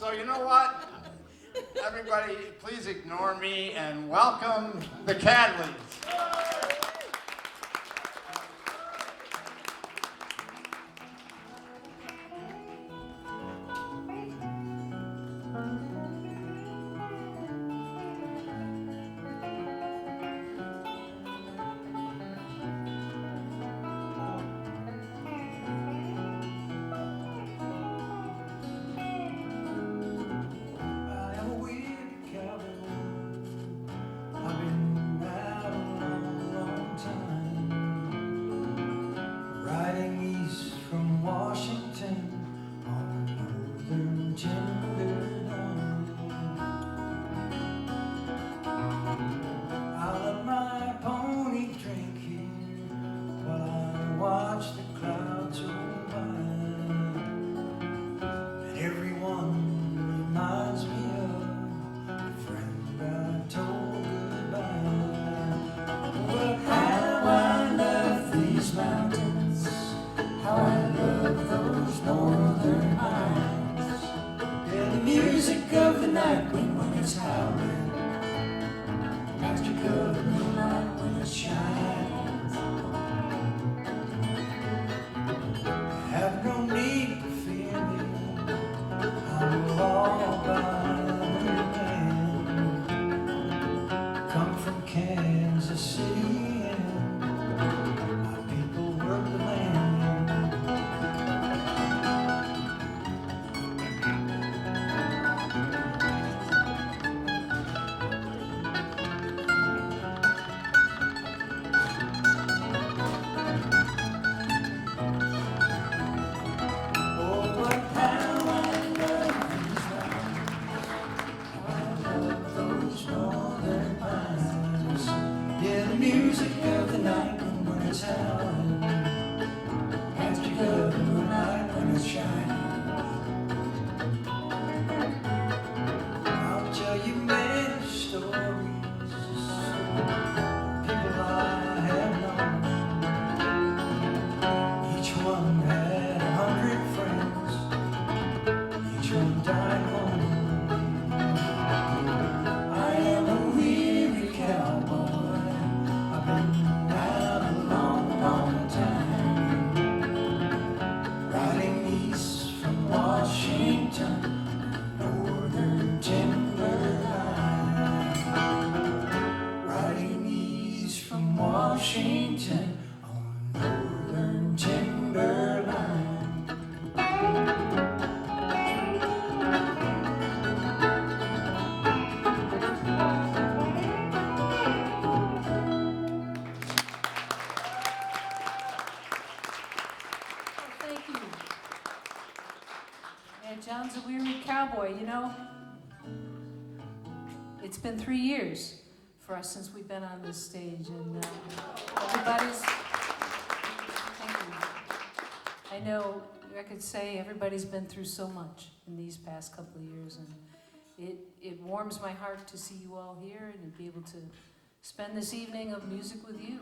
So you know what? Everybody, please ignore me and welcome the Cadleys. John's a weary cowboy, you know. It's been 3 years for us since we've been on this stage, and everybody's, thank you. I know I could say everybody's been through so much in these past couple of years, and it warms my heart to see you all here and to be able to spend this evening of music with you.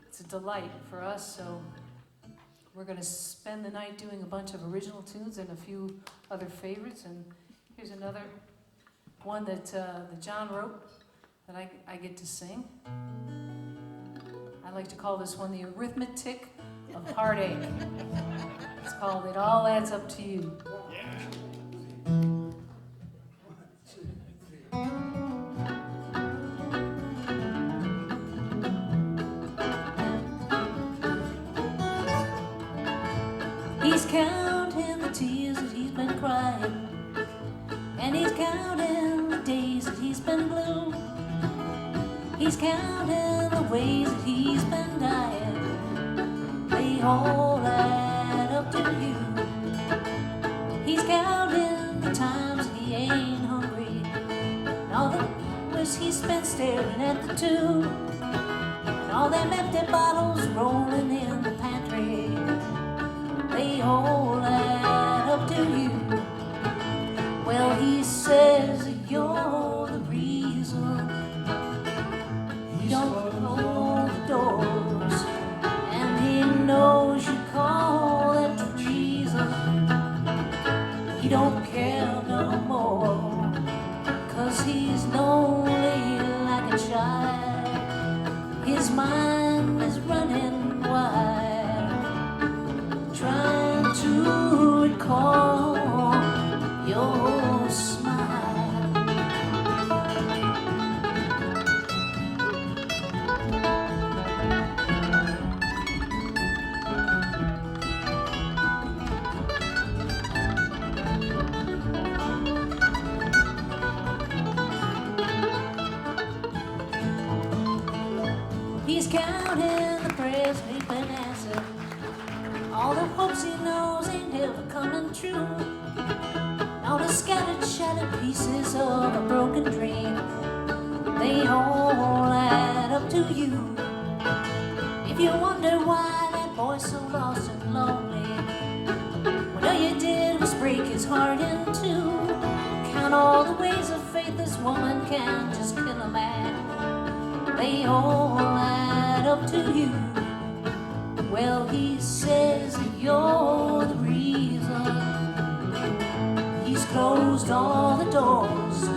It's a delight for us, so we're going to spend the night doing a bunch of original tunes and a few other favorites. And here's another one that John wrote that I get to sing. I like to call this one the arithmetic of heartache. It's called It All Adds Up to You. He's counting the tears that he's been crying, and he's counting the days that he's been blue. He's counting the ways that he's been dying. They all add up to you. He's counting the times that he ain't hungry, and all the hours he spent staring at the tube, and all them empty bottles rolling in the pantry. They all add up to you. Well, he says you're the reason you don't close the doors, and he knows you call it treason. You don't care recall your smile. He's counting the prayers he's been answered, all the hopes he knows ain't ever coming true, all the scattered, shattered pieces of a broken dream, they all add up to you. If you wonder why that boy's so lost and lonely, well, all you did was break his heart in two. Count all the ways of faith this woman can just kill a man, they all add up to you. Well, he says that you're the reason. He's closed all the doors,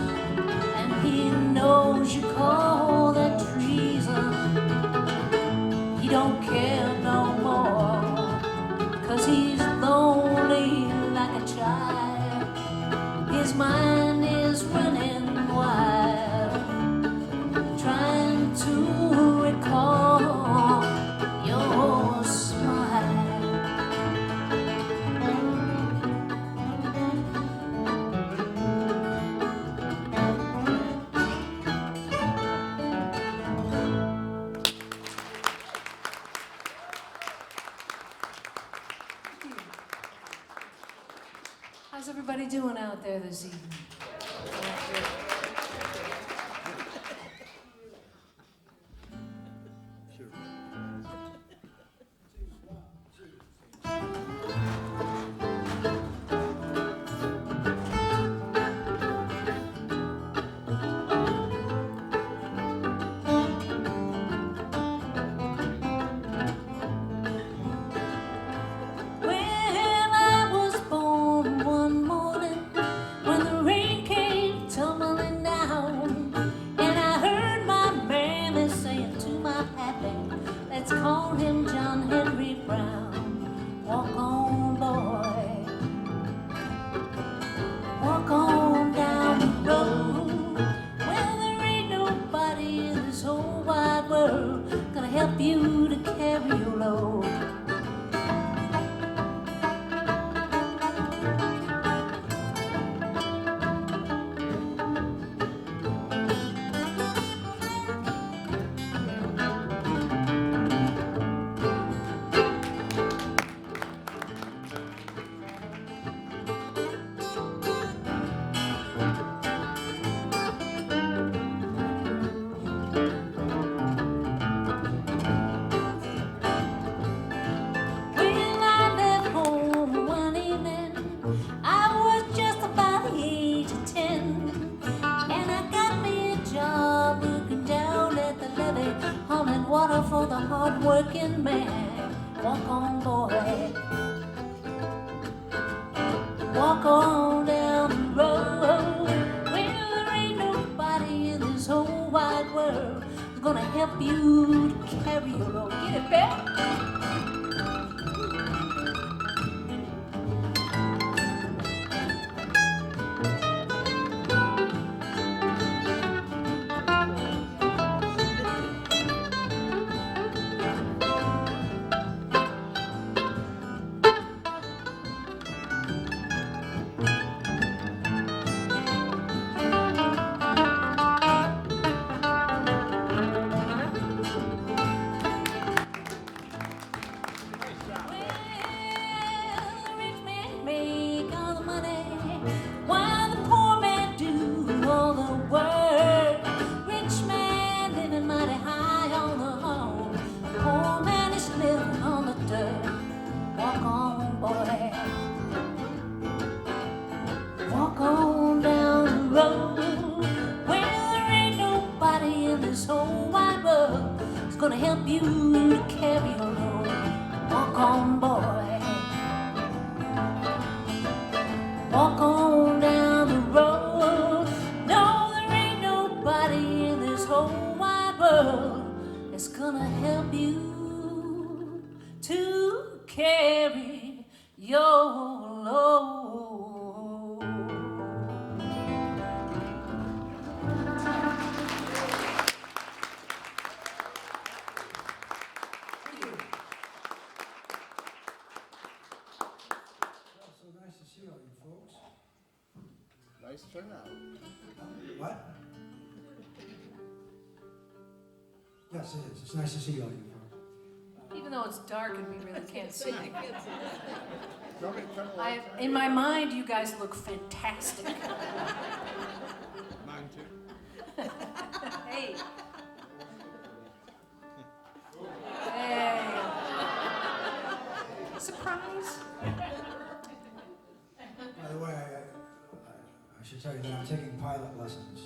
and he knows you call that treason. He don't care no more, 'cause he's lonely like a child. His mind is running wild, trying to recall your smile. How's everybody doing out there this evening? You to carry your load. Water for the hard-working man. Walk on, boy. Walk on down the road. Well, there ain't nobody in this whole wide world who's gonna help you to carry your load. Get it back? Gonna help you to carry your load. Walk on, boy. Walk on down the road. No, there ain't nobody in this whole wide world that's gonna help you to carry your load. low. So nice to see all you folks. Nice turnout. What? Yes, it is. It's nice to see all you folks. Even though it's dark and we really can't see. Nobody turn the lights on? In my mind, you guys look fantastic. Mine too. Hey. Hey. Surprise. By the way, I should tell you that I'm taking pilot lessons.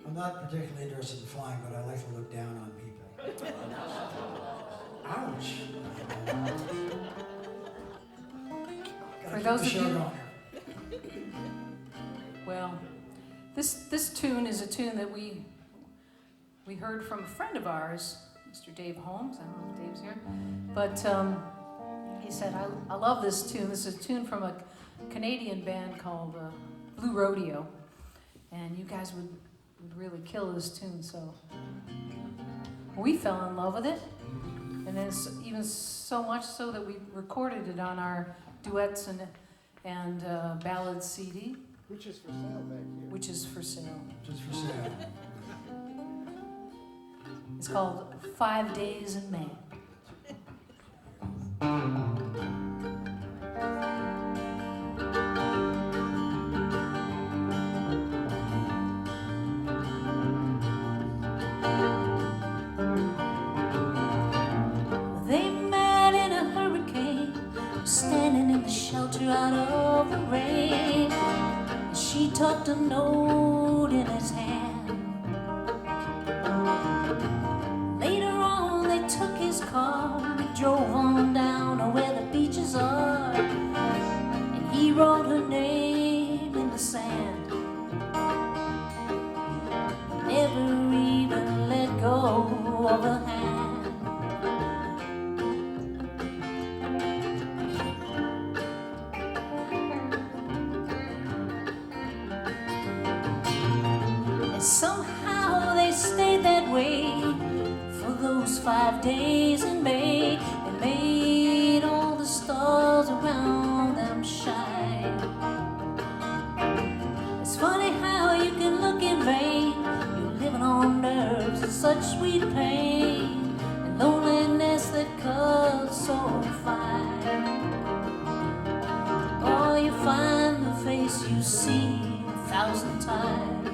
I'm not particularly interested in flying, but I like to look down on people. Ouch. For those of you, going here. well, this tune is a tune that we heard from a friend of ours, Mr. Dave Holmes. I don't know if Dave's here, but he said, I love this tune. This is a tune from a Canadian band called Blue Rodeo, and you guys would really kill this tune. So we fell in love with it, and then even so much so that we recorded it on our duets and ballads CD, Which is for sale back here. which is for sale. Just for sale. It's called 5 Days in May. They met in a hurricane, standing in the shelter out of the rain. She tucked a note in his hand. Later on, they took his car and drove on down to where the beaches are. And he wrote her name in the sand. Never even let go of her hand. And somehow they stayed that way for those 5 days in May, and made all the stars around them shine. It's funny how you can look in vain. You're living on nerves of such sweet pain, and loneliness that cuts so fine. Oh, you find the face you see 1,000 times.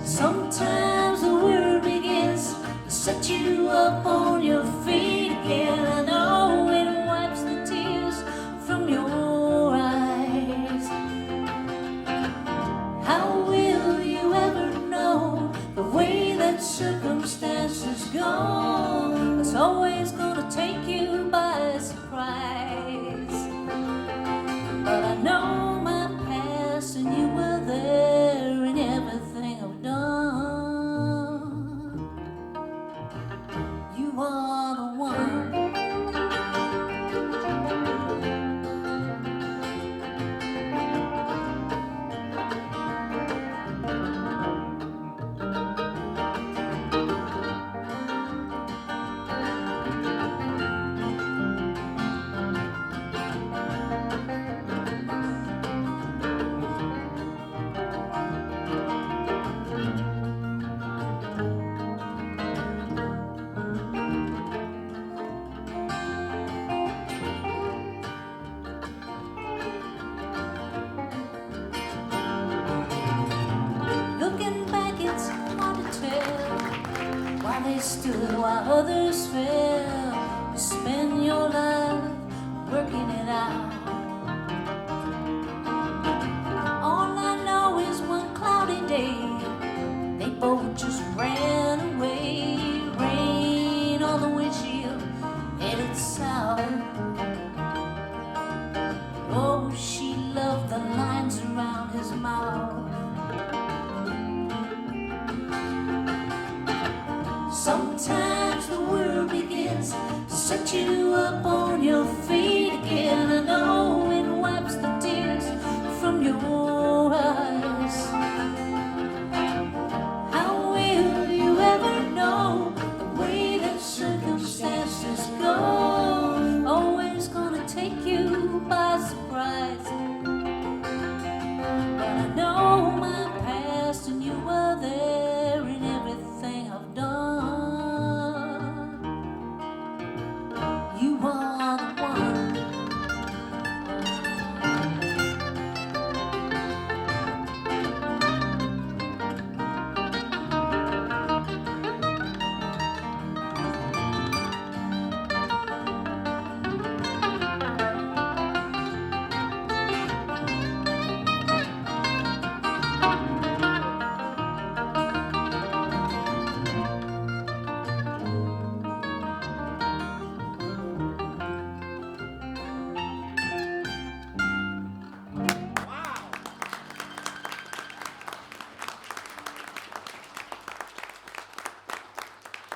Sometimes the world begins to set you up on your feet again. I know it wipes the tears from your eyes. How will you ever know the way that circumstances go? It's always gonna take you by surprise. But I know my past, and you were there in everything I've done. You are the one. Looking back, it's hard to tell why they stood while others fell. You spend your life working it out. All I know is one cloudy day, they both just ran away. Rain on the windshield, headed south. Oh, she loved the lines around his mouth. Sometimes the world begins set you up on your feet again. I know it wipes the tears from your eyes. How will you ever know the way that circumstances go? Always gonna take you by surprise. But I know my past and you were there in everything I've done. You are the one.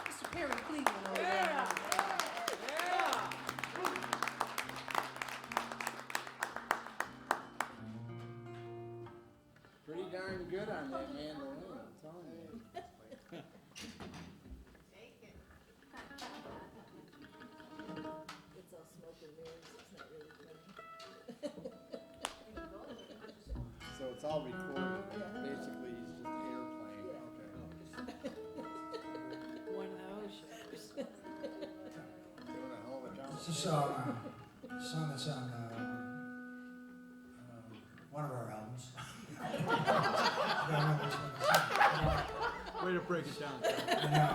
Mr. Perry Cleveland over there. Pretty darn good on that mandolin, I'm telling you. It's all smoke and mirrors, it's not really funny. So it's all recorded. Basically, he's just airplane. Okay. One of those shows. Doing a hell of a job. It's a song that's on one of our albums. I don't remember which one it's on. Way to break it down. I know,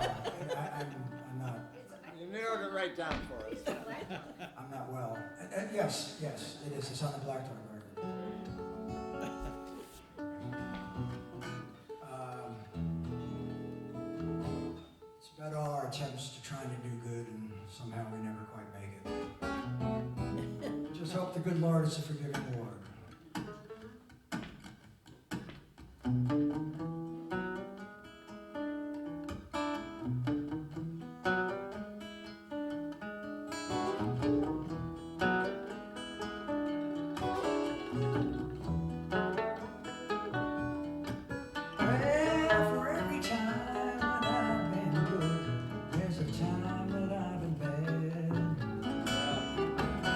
I'm not, You narrowed it right down for us. I'm not well. Yes, it is, it's on the Black Dog record. It's about all our attempts to trying to do good and somehow we never quite make it. Just hope the good Lord is a forgiving Lord. Well, for every time that I've been good, there's a time that I've been bad.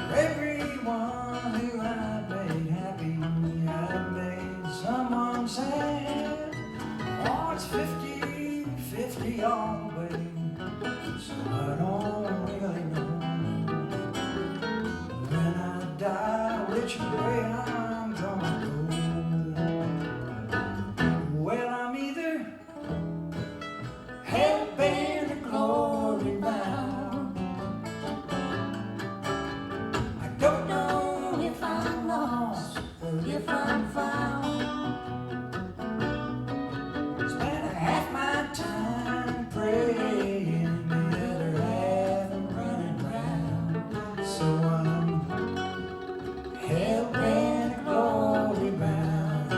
For everyone who I've made happy, I've made someone sad. Oh, it's 50-50 all the way, so I don't really know when I die which way I'm gonna go. Well, I'm either hell-bent or glory-bound. I don't know if I'm lost or if I'm found. Spend half my time praying, the other half running round. So I'm hell-bent or glory-bound.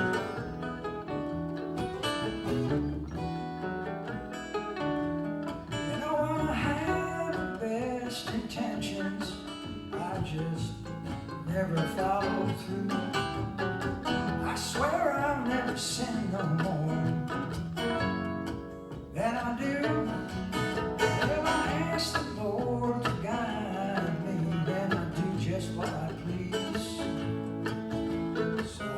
You know I have the best intentions, I just never follow through. I swear I'll never sin no more than I do. Well, I ask the Lord to guide me, and I do just what I please. So I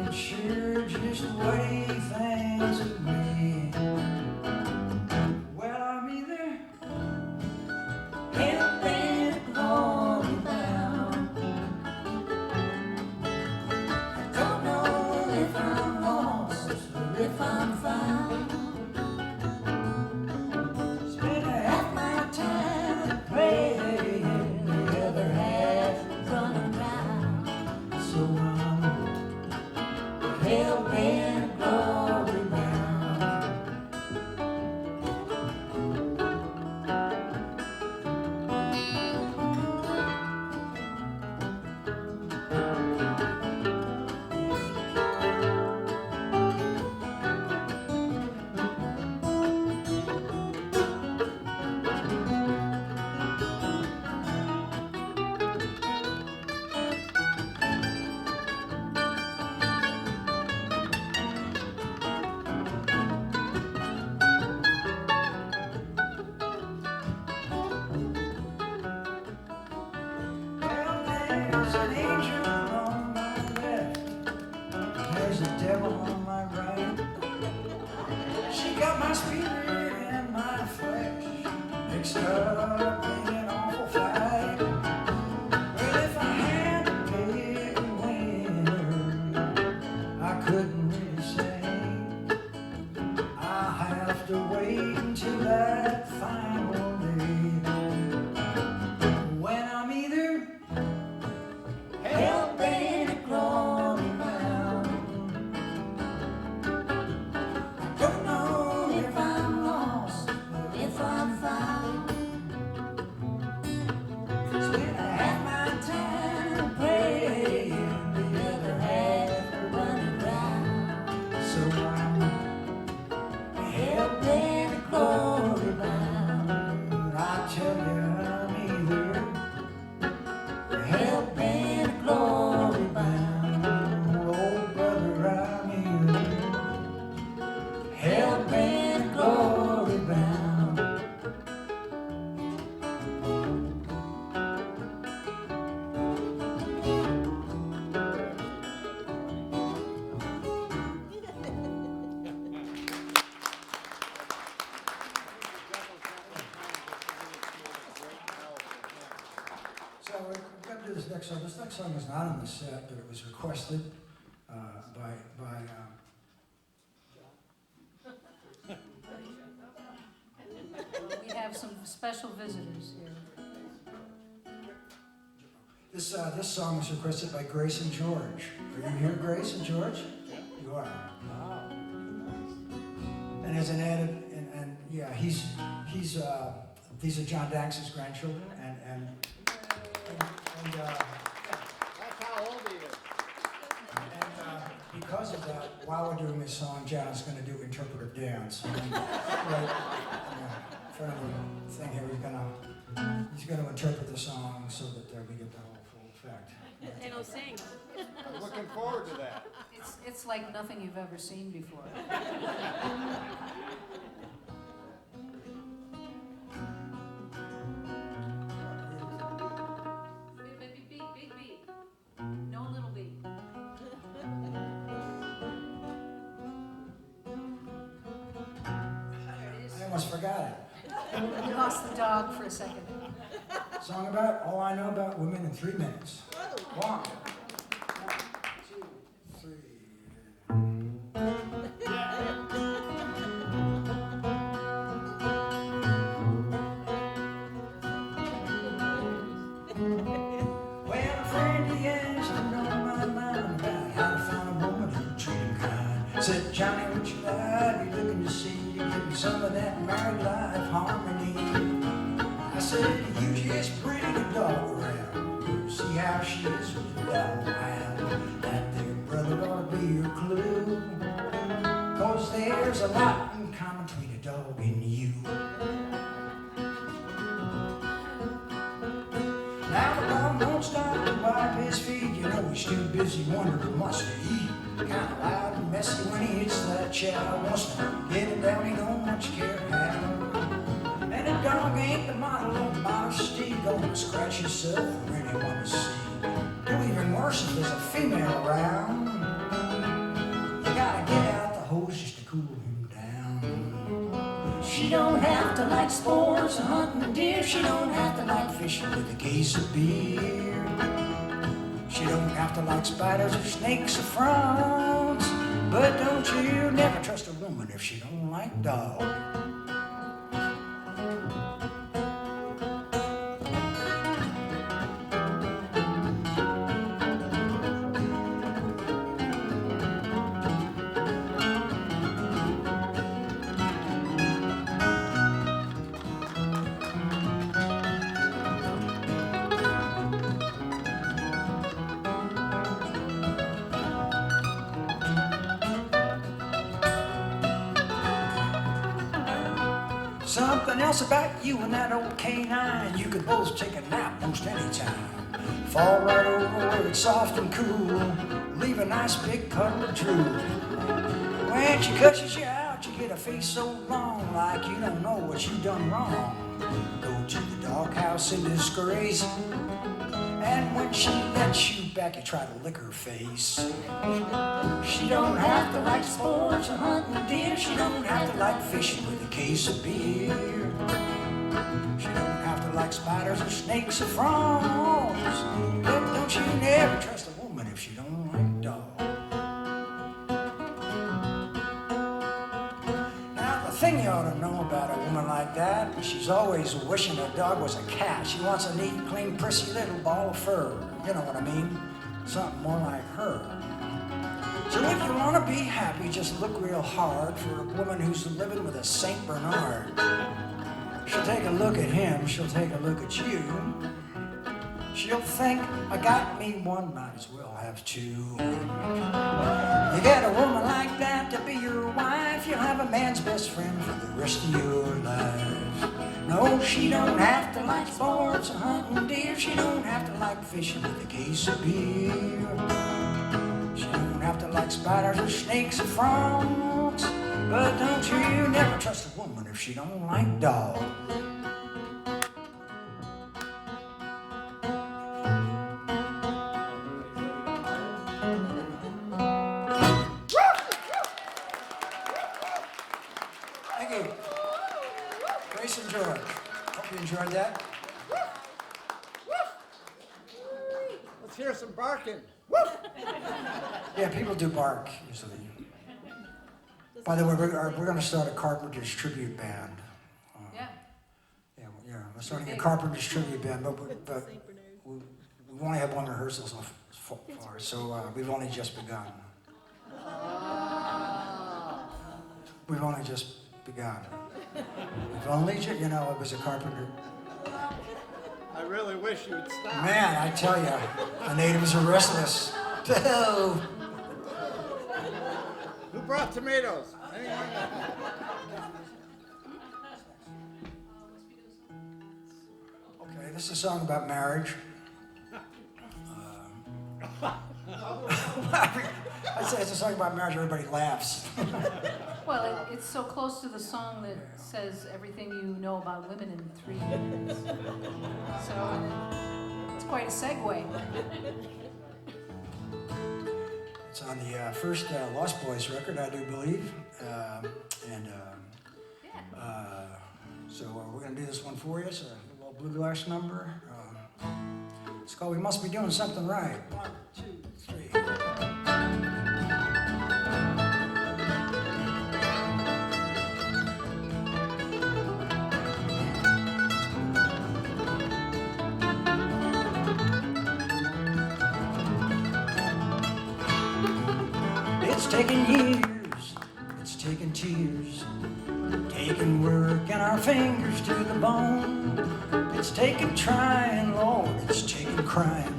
ain't sure just what he thinks of me. Well, I'm either hell-bent or glory-bound. There's an angel on my left, there's a devil on my right. She got my spirit and my flesh mixed up in an awful fight. Well, if I had to pick a winner, I couldn't really say. I'll have to wait until that final day, when I'm either hell-bent or glory bound. Don't know if I'm lost or if I'm found. 'Cause when I have my time praying, the other half running round. So I'm Hell-bent or glory bound. I tell you I'm either Hell-bent or glory bound. oh brother, I'm either Hell-bent or glory bound. So we're going to do this next song. This next song is not on the set, but it was requested by We have some special visitors here. this song was requested by Grace and George. Are you here, Grace and George? You are. And as an added, and yeah, he's these are John Dax's grandchildren, and That's how old he is. because of that, while we're doing this song, John's going to do interpretive dance. Right in front of the thing here, he's going to interpret the song so that we get the whole full effect. And I'll sing. I'm looking forward to that. It's like nothing you've ever seen before. Big beat. No little beat. I almost forgot it. We lost the dog for a second. Song about all I know about women in 3 minutes. One, 2, 3. Well, a friend he asked to know my mind about how to find a woman who treat him kind. Said, Johnny, what you like? Be looking to see you give me some of that married life harmony. I said, you just bring the dog around. You see how she is with the dog around. That there brother ought to be your clue. 'Cause there's a lot in common between a dog and you. Now the dog don't stop to wipe his feet. You know he's too busy wondering what's to eat. Kinda loud and messy when he hits that chow. Wants to get it down, he don't much care how. And a dog ain't the model of modesty. Gonna scratch yourself for anyone to see. Do even worse if there's a female around. You gotta get out the hose just to cool him down. She don't have to like sports or hunting deer. She don't have to like fishing with a case of beer. She don't have to like spiders or snakes or frogs. But don't you never trust a woman if she don't like dogs. Something else about you and that old canine. You could both take a nap most any time. Fall right over where it's soft and cool. Leave a nice big puddle of drool. When she cusses you out, you get a face so long, like you don't know what you done wrong. Go to the doghouse in disgrace. And when she lets you back, you try to lick her face. She don't have to like sports or hunting deer. She don't have to like fishing with a case of beer. She don't have to like spiders or snakes or frogs. But don't you never trust a woman if she don't like dogs. Now the thing you ought to know about a woman like that, she's always wishing her dog was a cat. She wants a neat, clean, prissy little ball of fur. You know what I mean? Something more like her. So if you want to be happy, just look real hard for a woman who's living with a Saint Bernard. She'll take a look at him, she'll take a look at you. She'll think, I got me one, might as well have two. You get a woman like that to be your wife, you'll have a man's best friend for the rest of your life. No, she don't have to like sports or hunting deer. She don't have to like fishing with a case of beer. She don't have to like spiders or snakes or frogs. But don't you never trust a woman if she don't like dogs. Thank you. Grace and George. Hope you enjoyed that. Let's hear some barking. Yeah, people do bark usually. By the way, we're going to start a Carpenters tribute band. Yeah, we're starting a Carpenters tribute band, but we've only had one rehearsal so far, so we've only just begun. We've only just begun. We've only just, you know, it was a Carpenter. I really wish you would stop. Man, I tell you, the natives are restless. Who brought tomatoes? Anyone? Okay, this is a song about marriage. I say it's a song about marriage, everybody laughs. Well, it's so close to the song that says everything you know about women in 3 minutes. So it's quite a segue. It's on the first Lost Boys record, I do believe. So we're going to do this one for you. It's a little bluegrass number. It's called We Must Be Doing Something Right. 1, 2, 3. It's taken years, it's taken tears, taken work and our fingers to the bone. It's taken trying, Lord, it's taken crying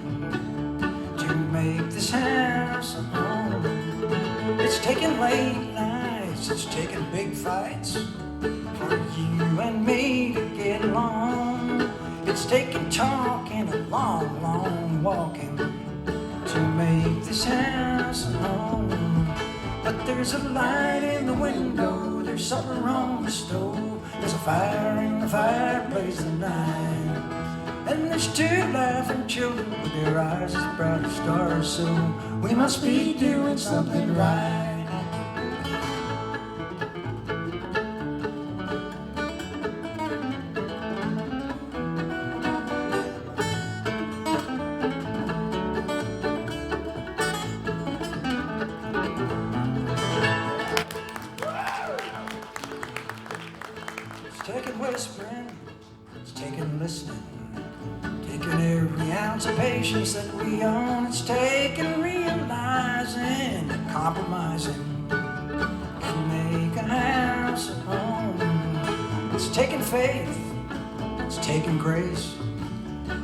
to make this house a home. It's taken late nights, it's taken big fights for you and me to get along. It's taken talking and long, long walking to make this house a home. But there's a light in the window, there's supper on the stove, there's a fire in the fireplace tonight. And there's 2 laughing children with their eyes as bright as stars, so we must be doing something right. Taking whispering, it's taking listening, taking every ounce of patience that we own. It's taking realizing and compromising to make a house a home. It's taking faith, it's taking grace,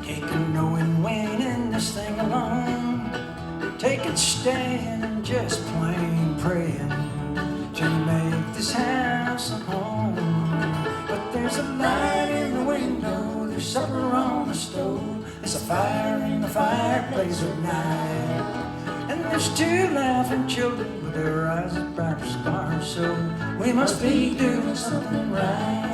taking knowing when in this thing alone, taking staying and just plain praying to make this house a home. But there's a light in the window, there's supper on the stove, there's a fire in the fireplace at night. And there's 2 laughing children with their eyes as bright as stars, so we must be doing something right.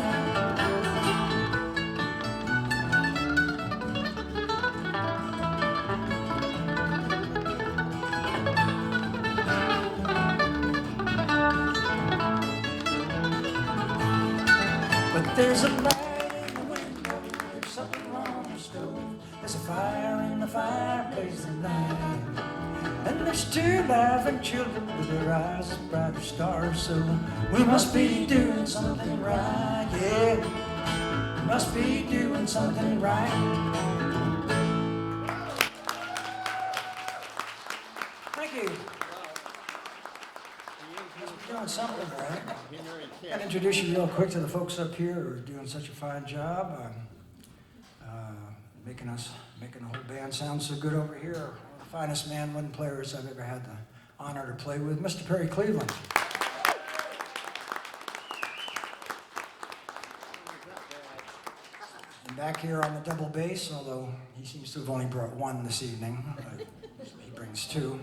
There's a light in the window, there's something wrong with the stove. There's a fire in the fireplace tonight. And there's two laughing children with their eyes as bright as stars. So we must be doing something right, yeah. We must be doing something right. Thank you. Doing something right. I'm gonna introduce you real quick to the folks up here who are doing such a fine job. Making the whole band sound so good over here. One of the finest mandolin players I've ever had the honor to play with, Mr. Perry Cleveland. And back here on the double bass, although he seems to have only brought one this evening, but he brings two.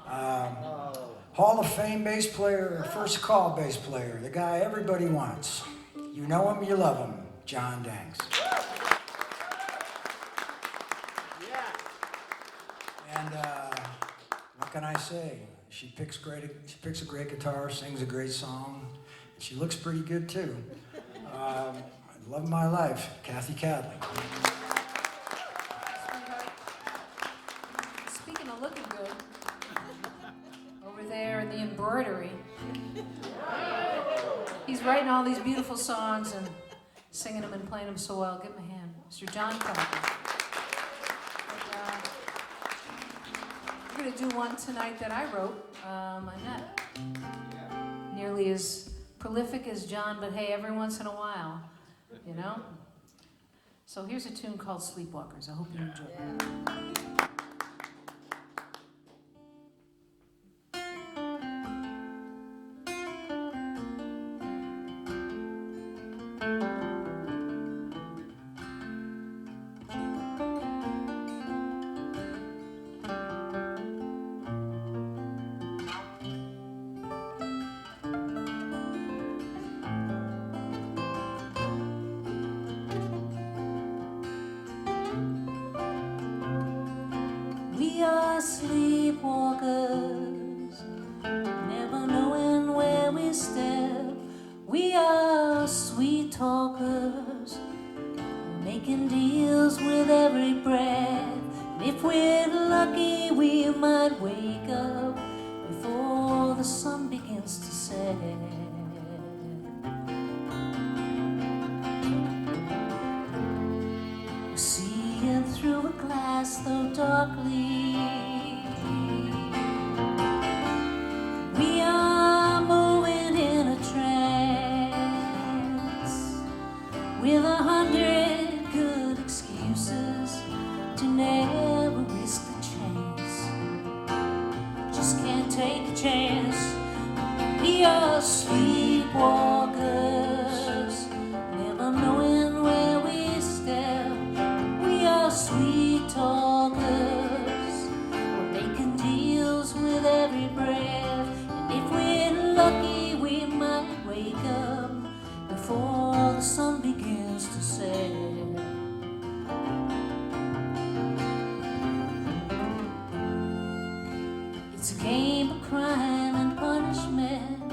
Hall of Fame bass player, first call bass player, the guy everybody wants. You know him, you love him, John Danks. And what can I say? She picks a great guitar, sings a great song, and she looks pretty good too. Love of my life, Kathy Cadley. Speaking of looking good, over there in the embroidery, he's writing all these beautiful songs and singing them and playing them so well. Give him a hand, Mr. John Coffeehouse. We're going to do one tonight that I wrote. I'm not nearly as prolific as John, but hey, every once in a while, you know? So here's a tune called Sleepwalkers. I hope you enjoy it. We are sleepwalkers, never knowing where we step. We are sweet talkers, making deals with every breath. And if we're lucky, we might wake up before the sun begins to set. Seeing through a glass, though darkly, we are moving in a trance, with 100 good excuses to never risk the chance. Just can't take a chance. We are sleepwalkers, never knowing where we step. We are sweet talkers, we're making deals with every breath. And if we're lucky, we might wake up before the sun begins to set. It's a game of crime and punishment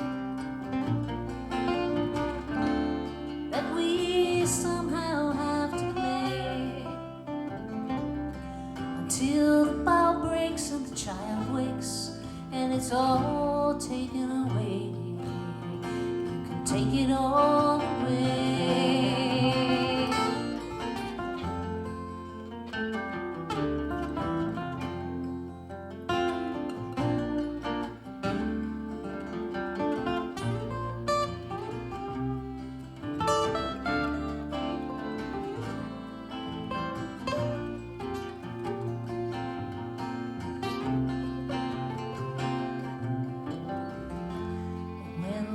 that we somehow have to play, until the bough breaks and the child wakes and it's all taken away. You can take it all away.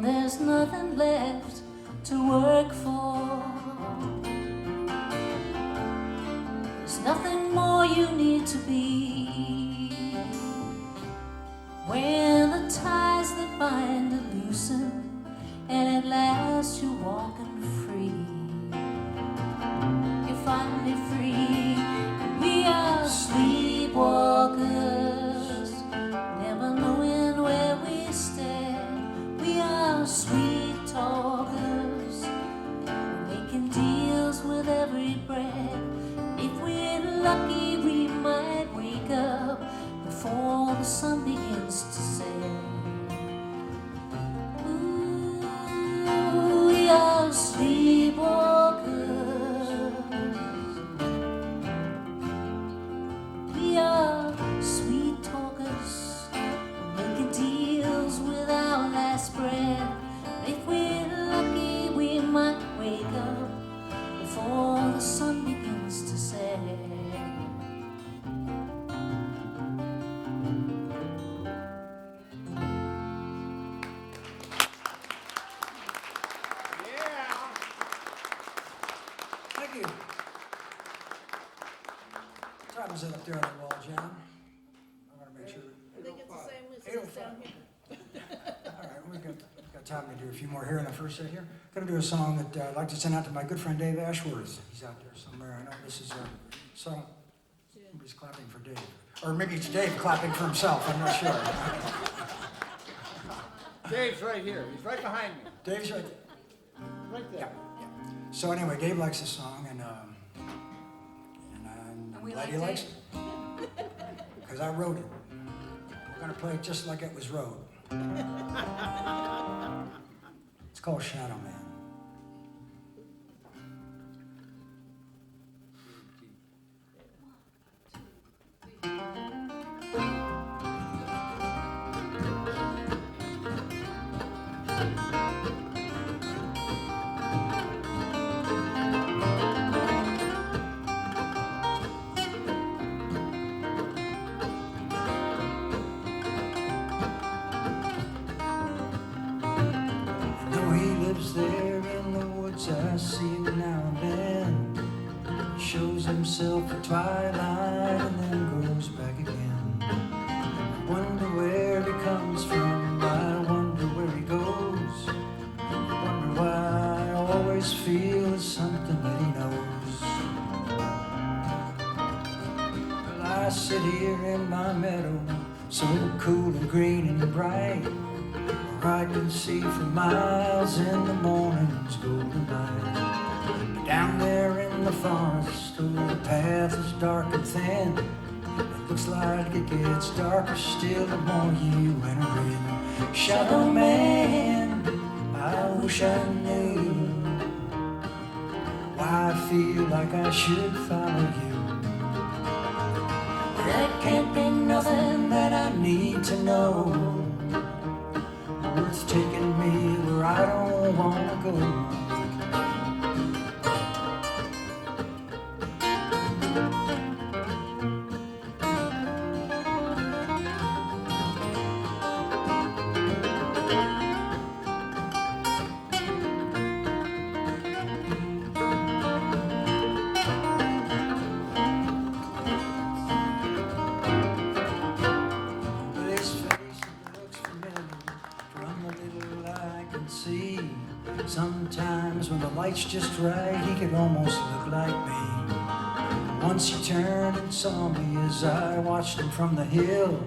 There's nothing left to work for. There's nothing more you need to be. When the ties that bind are loosened, and at last you're walking free, you're finally free. We are sleepwalkers, never knowing where we stand. We are sweet talkers, we're was it up there on the wall, John? I want to make sure. I think it's the same as it's down here. All right, we've got time to do a few more here in the first set here. Going to do a song that I'd like to send out to my good friend Dave Ashworth. He's out there somewhere. I know this is a song. Somebody's clapping for Dave. Or maybe it's Dave clapping for himself. I'm not sure. Dave's right here. He's right behind me. Dave's right there. Right there. Yeah. So anyway, Dave likes this song, and I'm we glad like he likes Dave. it. Because I wrote it. We're going to play it just like it was wrote. It's called Shadow Man. There in the woods, I see him now and then. He shows himself at twilight and then goes back again. I wonder where he comes from, I wonder where he goes. I wonder why I always feel it's something that he knows. Well, I sit here in my meadow, so cool and green and bright. I can see for miles in the morning's golden light. But down there in the forest, oh, the path is dark and thin. It looks like it gets darker still the more you enter in. Shadow Man, I wish I knew why I feel like I should follow you. There can't be nothing that I need to know worth taking me where I don't want to go. Sometimes when the light's just right, he could almost look like me. Once he turned and saw me as I watched him from the hill.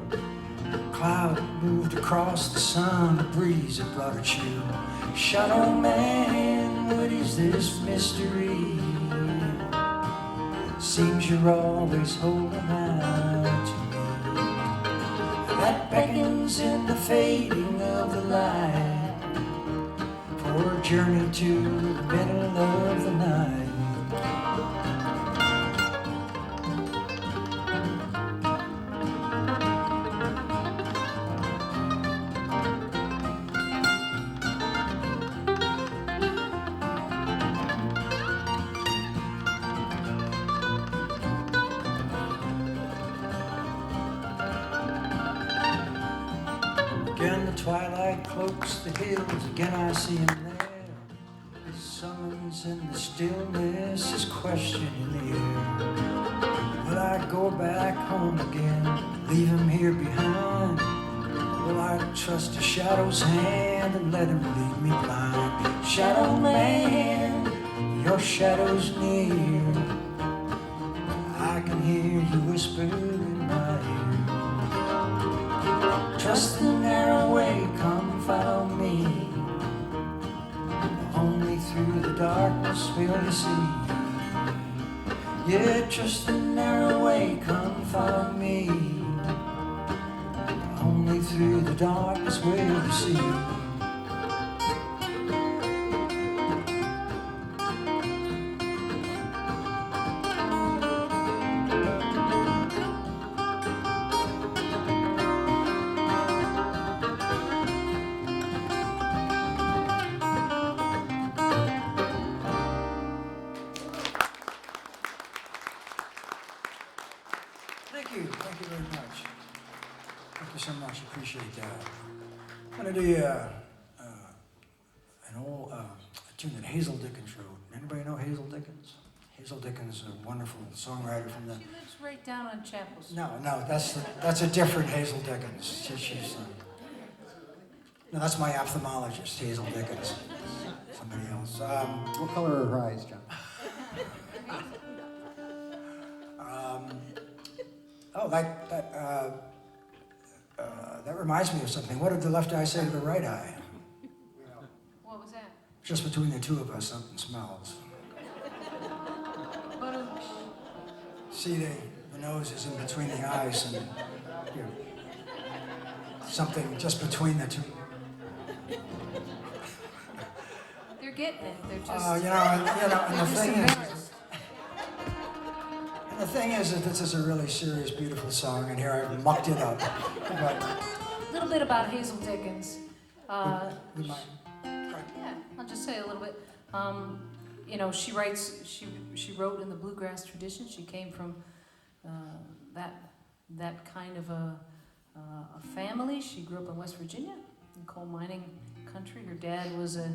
A cloud moved across the sun, the breeze had brought a chill. Shadow Man, what is this mystery? Seems you're always holding out to me. That beckons in the fading of the light. For a journey to the middle of the night. Again the twilight cloaks the hills, again I see him there. His summons in the stillness, his question in the air. Will I go back home again, leave him here behind? Will I trust a shadow's hand and let him lead me blind? Shadow Man, your shadow's near. I can hear you whisper in my ear. Trust the narrow way, come follow me. Only through the darkness will you see. Yeah, trust the narrow way, come follow me. Only through the darkness will you see. Thank you very much. Thank you so much, appreciate that. I'm going to do an old a tune that Hazel Dickens wrote. Anybody know Hazel Dickens? Hazel Dickens, a wonderful songwriter from the... She lives right down on Chapel Street. No, that's a different Hazel Dickens. She's no, that's my ophthalmologist, Hazel Dickens. Somebody else. What color are her eyes, John? Oh, that reminds me of something. What did the left eye say to the right eye? What was that? Just between the two of us, something smells. See, the nose is in between the eyes, and here, something just between the two. They're getting it. They're just. And the just thing is. embarrassed. And the thing is that this is a really serious, beautiful song, and here I've mucked it up. But A little bit about Hazel Dickens. we might. Yeah, I'll just say a little bit. She wrote in the bluegrass tradition. She came from that kind of a family. She grew up in West Virginia, in coal mining country. Her dad was a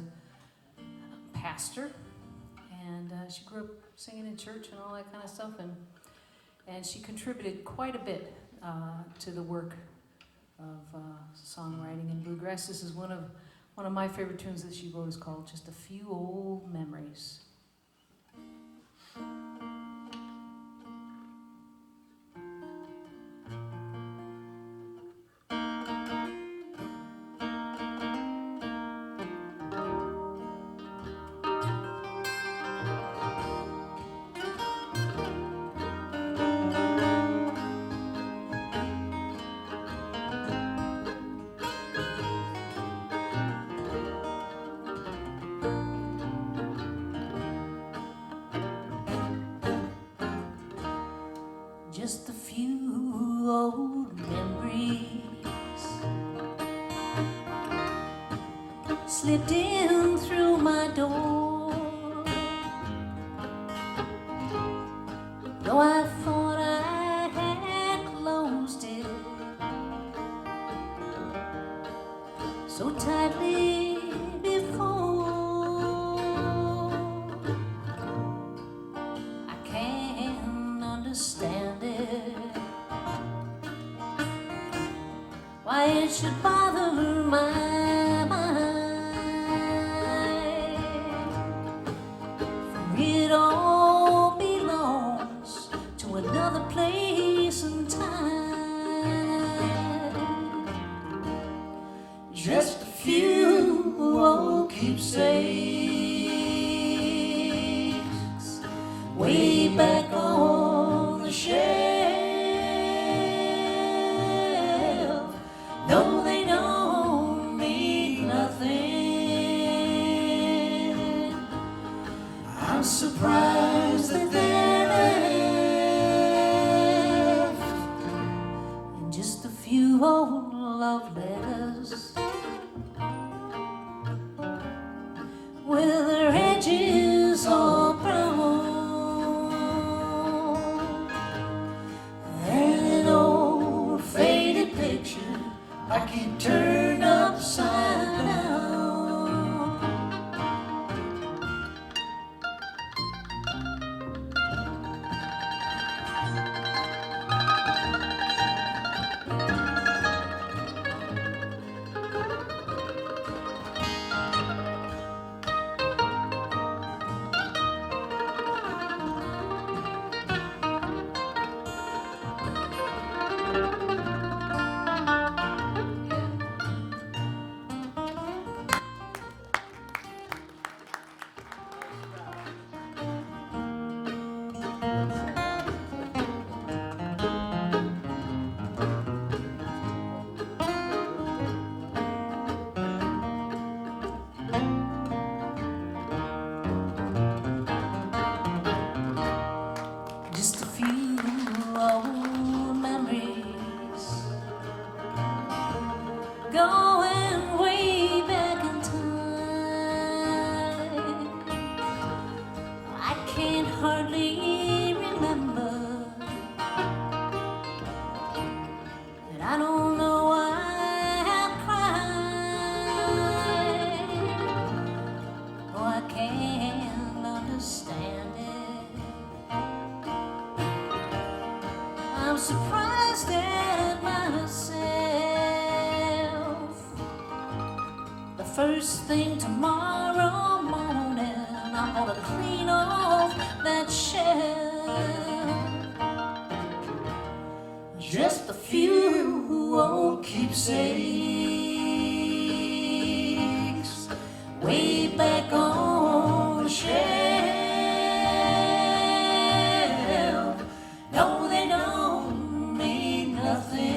pastor, and she grew up singing in church and all that kind of stuff. And she contributed quite a bit to the work of songwriting in bluegrass. This is one of my favorite tunes that she wrote is called Just a Few Old Memories. Just a few old memories slipped in through my door, though I thought I had closed it so tightly before. I can't understand it, why it should bother my mind, for it all belongs to another place and time. Just a few old keepsakes way back on the shelf. No, they don't mean nothing. I'm surprised that they're left, and just a few old love letters with their edges all brown, and an old faded picture I keep turned upside down. Just a few old memories going way back in time. I can't hardly remember, and I don't know why I cried. Oh, I can't understand it, surprised at myself. The first thing tomorrow morning, I'm gonna clean off that shelf. Just a few old keepsakes way back on the shelf. No, they don't mean nothing.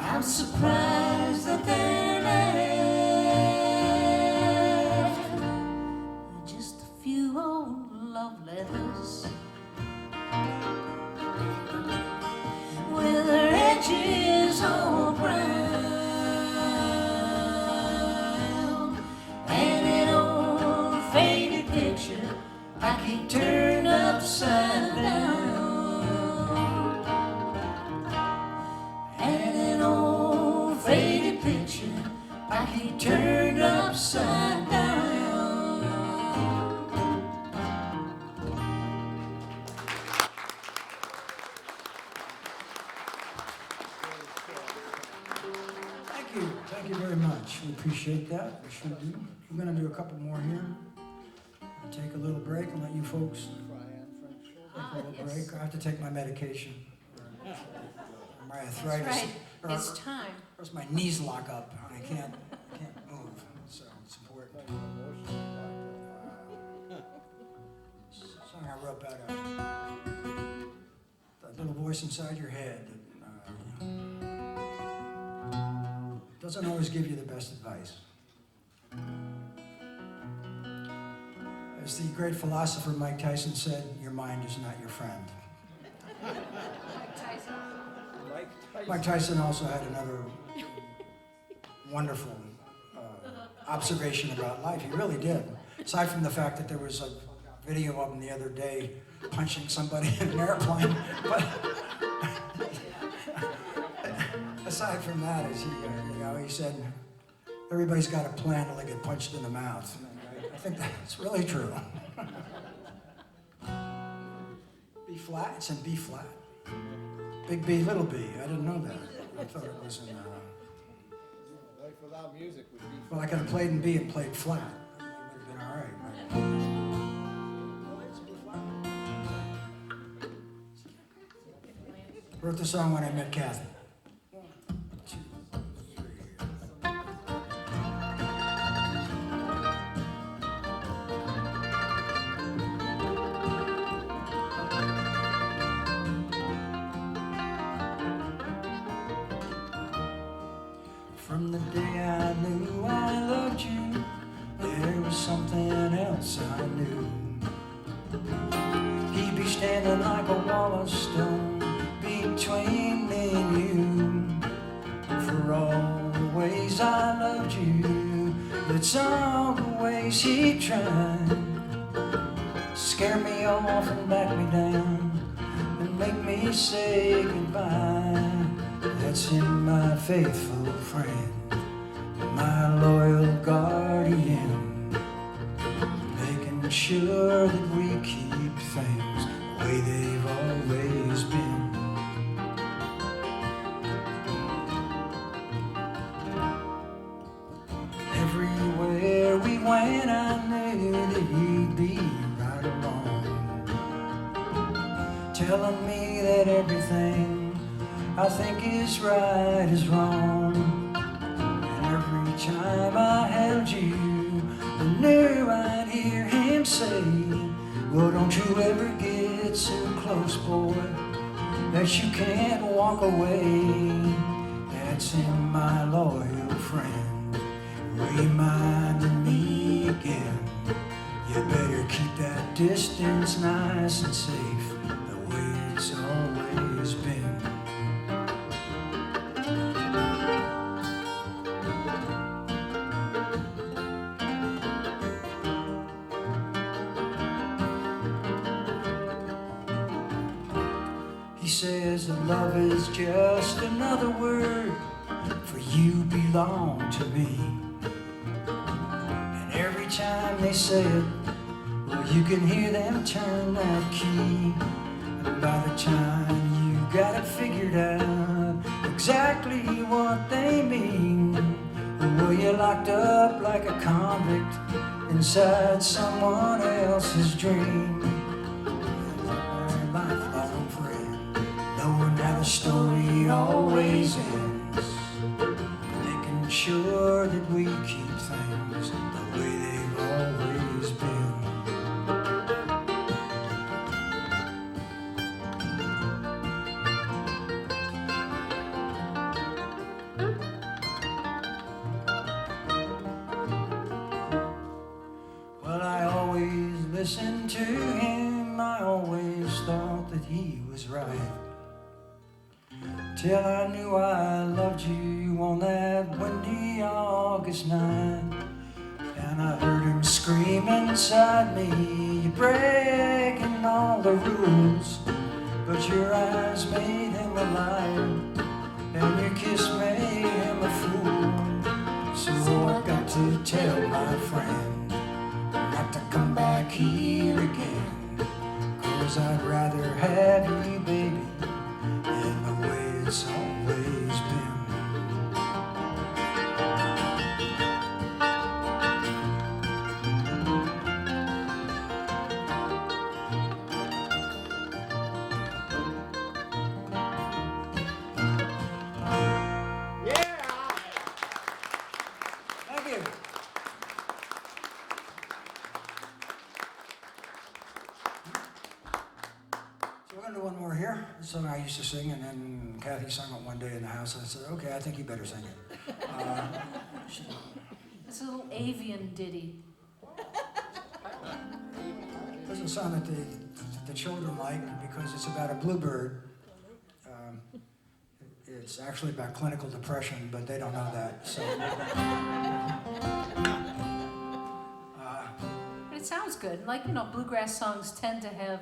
I'm surprised that they're left. Just a few old love letters with their edges all brown, and an old faded picture I keep turned upside down, and an old faded picture I keep turned upside down. Thank you very much. We appreciate that. We sure do. We're going to do a couple more here. I'll take a little break and let you folks take a little break. I have to take my medication for my arthritis. That's right. It's time. Or my knees lock up. I can't move. So it's important. Song I wrote about that little voice inside your head that doesn't always give you the best advice. As the great philosopher Mike Tyson said, your mind is not your friend. Mike Tyson also had another wonderful observation about life. He really did. Aside from the fact that there was a video of him the other day punching somebody in an airplane. But aside from that, as he said, everybody's got a plan till they get punched in the mouth. I think that's really true. B flat, it's in B flat. Big B, little b. I didn't know that. I thought it was in. Life without music would be. Well, I could have played in B and played flat. It would have been all right. Wrote the song when I met Kathy. From the day I knew I loved you, there was something else I knew. He'd be standing like a wall of stone between me and you. For all the ways I loved you, that's all the ways he tried. Scare me off and back me down and make me say goodbye. That's him, my faithful friend, my loyal guardian, making sure that we keep things the way they've always been. Everywhere we went, I knew that he'd be right along, telling me that everything I think is right is wrong. And every time I held you, I knew I'd hear him say, well, don't you ever get so close, boy, that you can't walk away. That's him, my loyal friend, reminding me again, you better keep that distance nice and safe, the way it's always been. He says that love is just another word for you belong to me. And every time they say it, well, You can hear them turn that key. And by the time you got it figured out exactly what they mean, well, you're locked up like a convict inside someone else's dream. My lifelong friend, knowing how the story always ends, making sure that we keep things the way they've always been. Well, I always listened to him, I always thought that he was right, till I knew I loved you on that windy August night. And I heard him scream inside me, "You're breaking all the rules, but your eyes made him a liar, and your kiss made him a fool." So I got to tell my friend not to come back here again, 'cause I'd rather have you, baby, in the way it's always been. Thank you. So we're gonna do one more here. It's a song I used to sing, and then Kathy sung it one day in the house. I said, "Okay, I think you better sing it." It's a little avian ditty. It's a song that the children like because it's about a bluebird. It's actually about clinical depression, but they don't know that. So, But it sounds good. Like, you know, bluegrass songs tend to have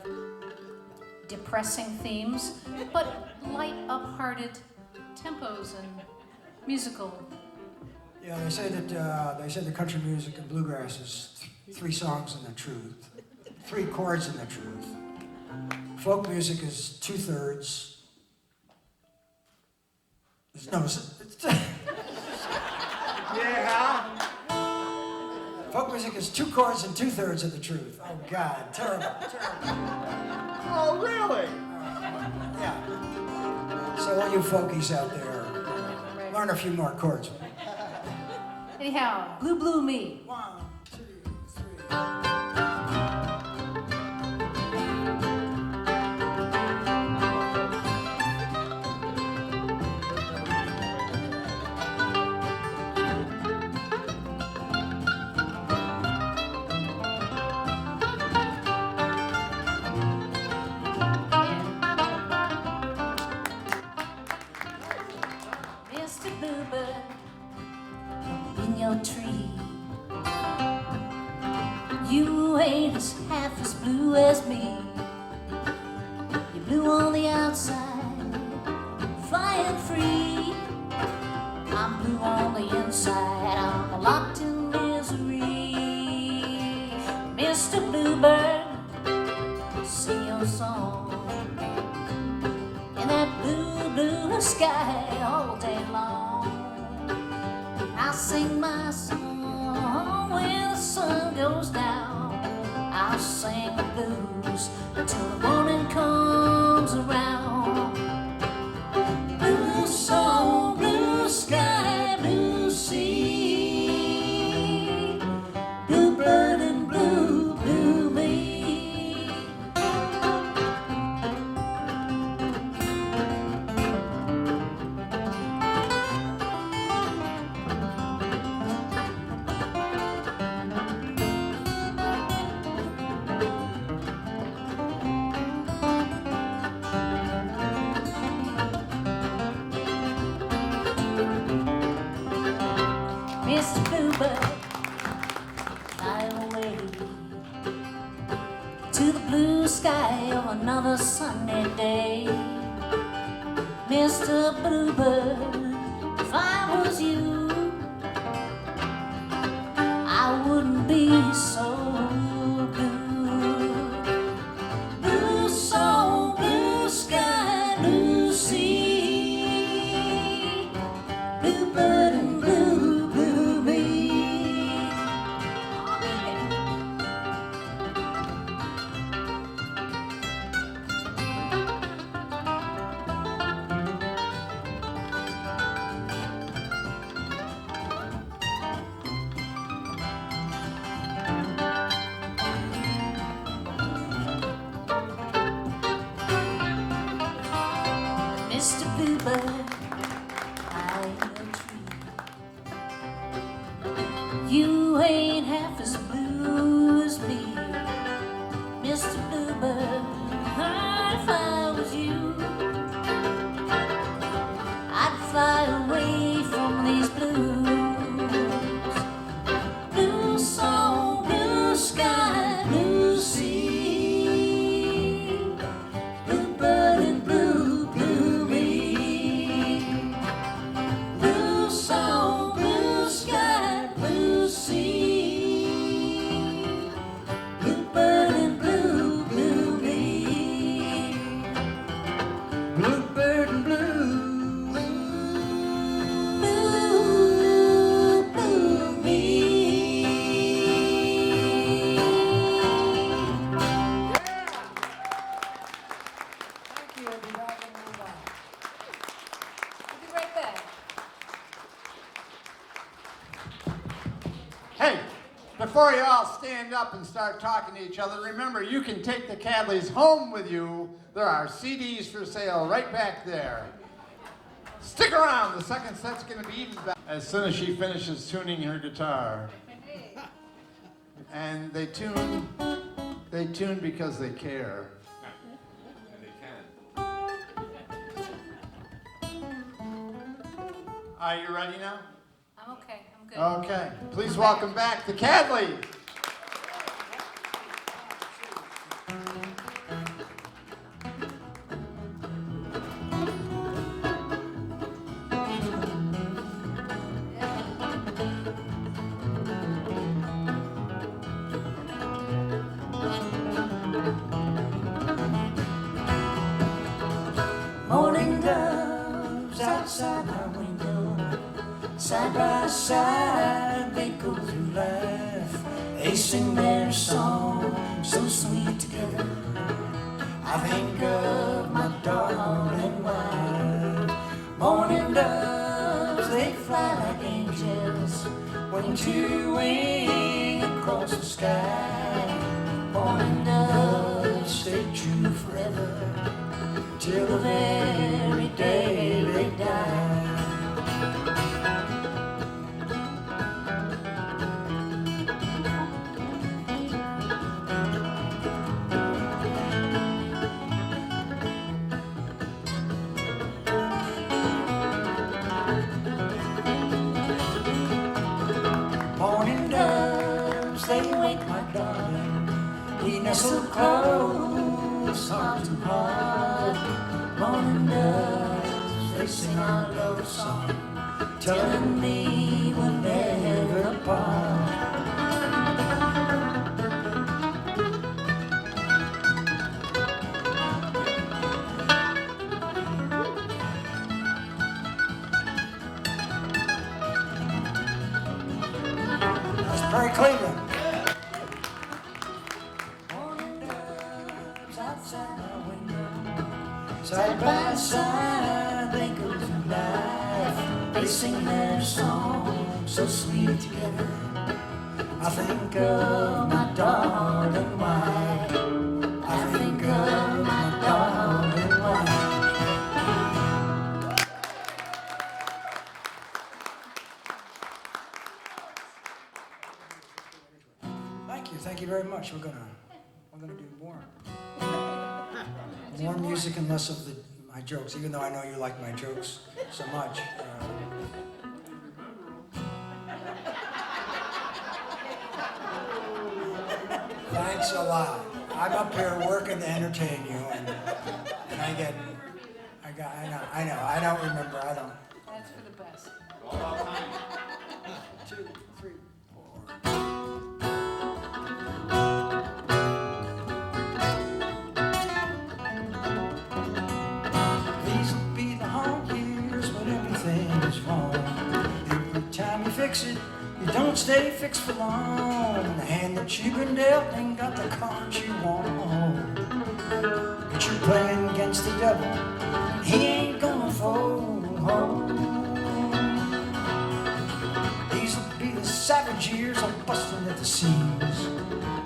depressing themes, but light, up-hearted tempos and musical. yeah, they say that country music and bluegrass is three songs and the truth, three chords and the truth. Folk music is 2/3. No, Yeah. folk music is 2 chords and 2/3 of the truth. Oh God, terrible, terrible. Oh, really? Yeah. So all you folkies out there, learn a few more chords. Anyhow, Blue Blue Me. 1, 2, 3. Mr. Bluebird, in your tree, you ain't half as blue as me. You're blue on the outside, flying free. I'm blue on the inside, I'm locked in misery. Mr. Bluebird, sing your song in that blue, blue sky all day long. I sing my song when the sun goes down. I'll sing the blues until the morning comes around. Blue song, blue sky, blue sea, blue bird and blue, blue me. Mr. Bluebird, fly away to the blue sky of another sunny day. Mr. Bluebird, if I was you, I wouldn't be so blue. bluebird high in a tree. You ain't half as blue as me, Mr. Bluebird. If I was you, I'd fly away from these blues. Blue song, blue sky, blue sea, bluebird and blue, blue me. Blue song, blue sky, blue sea, bluebird and blue, blue me. Bluebird and blue. Blue, blue me. Thank you, everybody. We'll be right back. Hey, before you all stand up and start talking to each other, remember you can take the Cadleys home with you. There are CDs for sale right back there. Stick around, the second set's gonna be even better. As soon as she finishes tuning her guitar. And they tune because they care. And they can. Are you ready now? I'm okay. I'm good. Okay, please welcome back the Cadleys. Morning doves outside my window, side by side they go through life. They sing their song so sweet together. I think of my darling wife. Morning doves, they fly like angels, wing to wing across the sky. Morning doves, stay true forever, till the very day they die. Morning doves, they wake my darling. We nestle close, heart to heart. Morning doves, they sing our love song, telling me we're never apart. That's Perry Cleveland. Morning doves outside my window, side by side they go through life. They sing their song so sweet together. I think of my darling wife. I think of my darling wife. Thank you very much. We're gonna do more music and less of my jokes, even though I know you like my jokes so much. Thanks a lot. I'm up here working to entertain you, and I don't remember. That's for the best. All about time. 2, 3, 4. These will be the hard years when everything is wrong. Every time you fix it, you don't stay fixed for long. The hand that you've been dealt ain't got the cards you want. But you're playing against the devil, he ain't gonna fold. These will be the savage years, all busting at the seams.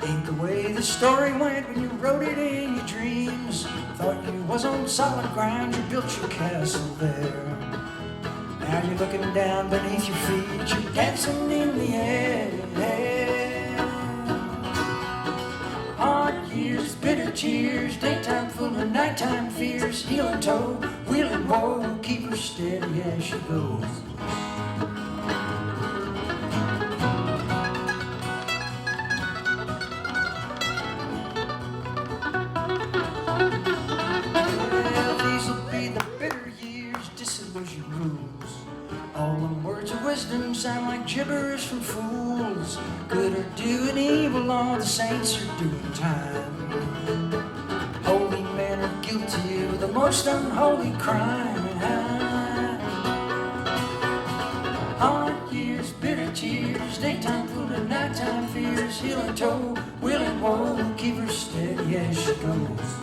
Ain't the way the story went when you wrote it in your dreams. Thought you was on solid ground, you built your castle there. Now you're looking down beneath your feet, you're dancing in the air. Hard years, bitter tears, daytime full of nighttime fears. Heel and toe, wheel and woe, keep her steady as she goes. Well, these'll be the bitter years, disillusion rules. All them words of wisdom sound like gibberish from fools. Good are doing evil, all the saints are doing time. Holy men are guilty of the most unholy crime. Hard years, bitter tears, daytime full of nighttime fears. Heel and toe, will and woe, keep her steady as she goes.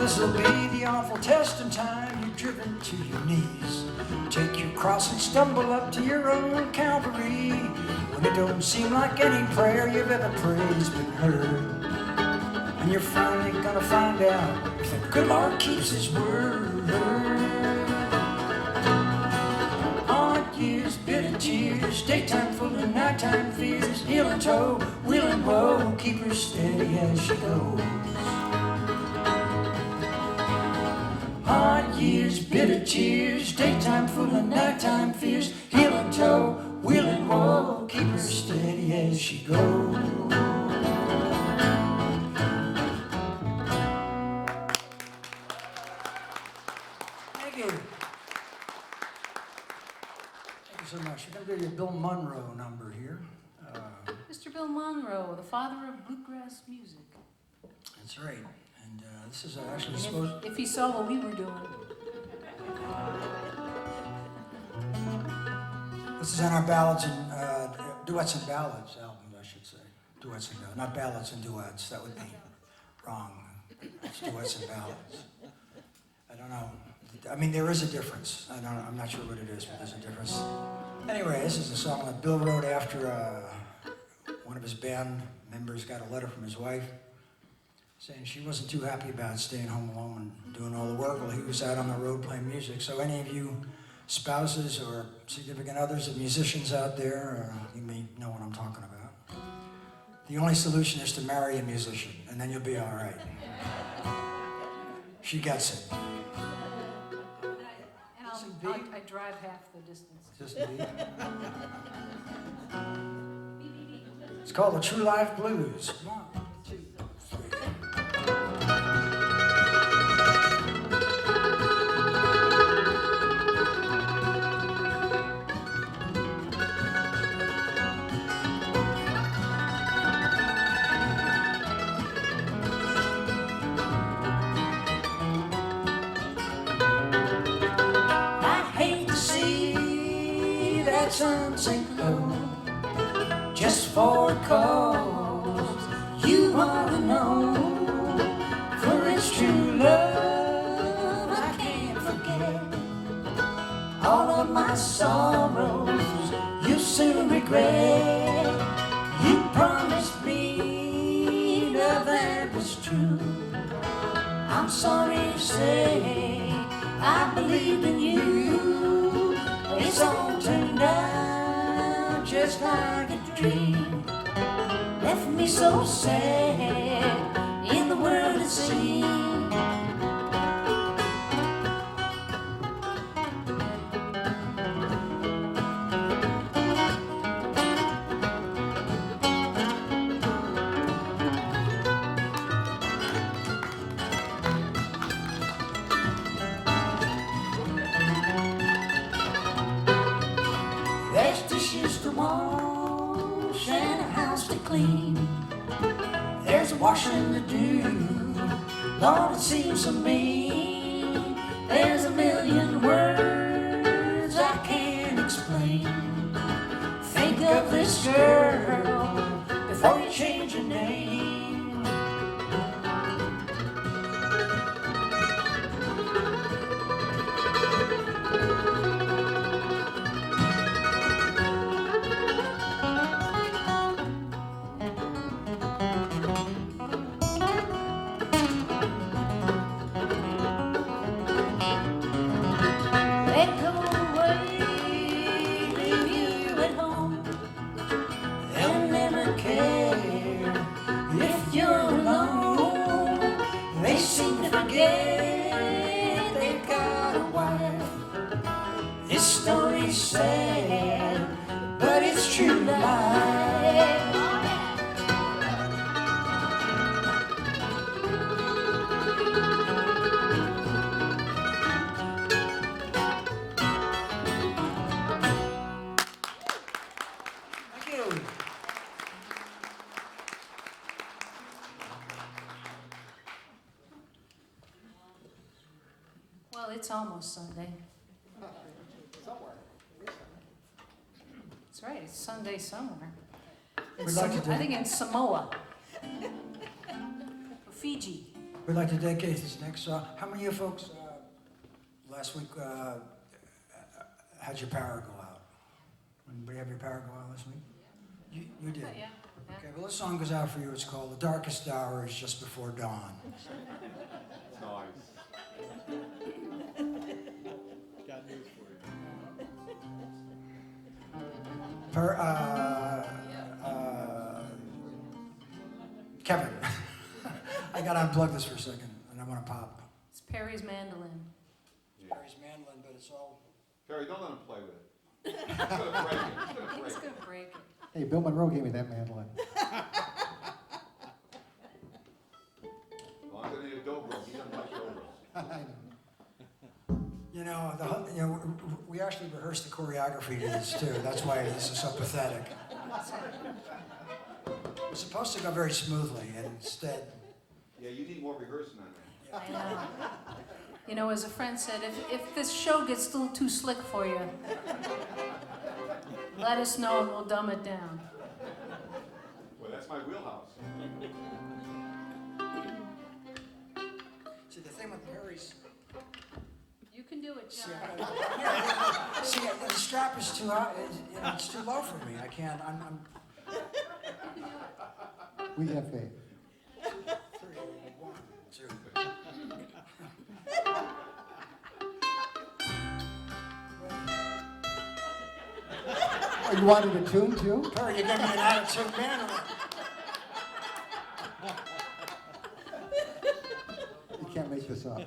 This'll be the awful test in time, you're driven to your knees. Take your cross and stumble up to your own Calvary. When it don't seem like any prayer you've ever prayed's been heard. And you're finally gonna find out if the good Lord keeps his word. Hard years, bitter tears, daytime full of nighttime fears. Heel and toe, wheel and woe, keep her steady as she goes. Hard years, bitter tears, daytime full of nighttime fears. Heel and toe, wheel and woe, keep her steady as she goes. Thank you. Thank you so much. You're going to do your Bill Monroe number here. Mr. Bill Monroe, the father of bluegrass music. That's right. And this is actually And supposed... if he saw what we were doing. This is on our ballads and duets and ballads album, I should say. Duets and ballads, not ballads and duets. That would be wrong. It's duets and ballads. I don't know. I mean, there is a difference. I'm not sure what it is, but there's a difference. Anyway, this is a song that Bill wrote after one of his band members got a letter from his wife saying she wasn't too happy about staying home alone and doing all the work while he was out on the road playing music. So any of you spouses or significant others of musicians out there, you may know what I'm talking about. The only solution is to marry a musician, and then you'll be all right. She gets it. And I drive half the distance. Just me. It's called the True Life Blues. 1, 2, 3. Sun sink low just for a cause you ought to know, for it's true love I can't forget. All of my sorrows you soon regret. You promised me love that was true. I'm sorry to say I believed in you. It's all turned out just like a dream. Left me so sad in the world it seemed. There's dishes to wash and a house to clean. There's washing to do, Lord, it seems to me There's a million words I can't explain. Think of this girl before you change your name. Let go away, leave you at home. They'll never care if you're alone. They seem to forget they've got a wife. This story's sad, but it's true life. Thank you. Well, it's almost Sunday. That's right, it's Sunday somewhere. We'd like to I think in Samoa. Or Fiji. We'd like to dedicate this next song. How many of you folks last week had your power go out? Anybody have your power go out last week? You did? Yeah. Okay, well this song goes out for you. It's called The Darkest Hour is Just Before Dawn. Nice. Got news for you. Kevin, I gotta unplug this for a second and I wanna pop. It's Perry's mandolin. Barry's mandolin, but it's all... Perry, don't let him play with it. He's gonna break it. He's gonna break It's it. gonna break it. Hey, Bill Monroe gave me that mandolin. Well, I'm gonna need a dobro. He doesn't like dobros. I know. You know, we actually rehearsed the choreography to this too. That's why this is so pathetic. It was supposed to go very smoothly, and instead, Yeah, you need more rehearsing on that. I know. You know, as a friend said, if this show gets a little too slick for you, let us know and we'll dumb it down. Well, that's my wheelhouse. see the thing with Barry's. You can do it, See, John. see, the strap is too high. It's too low for me. I can't. I'm We have faith. 3, 1, 2. Oh, you wanted a tune too? Perry, you gave me an attitude mandolin. You can't make this up.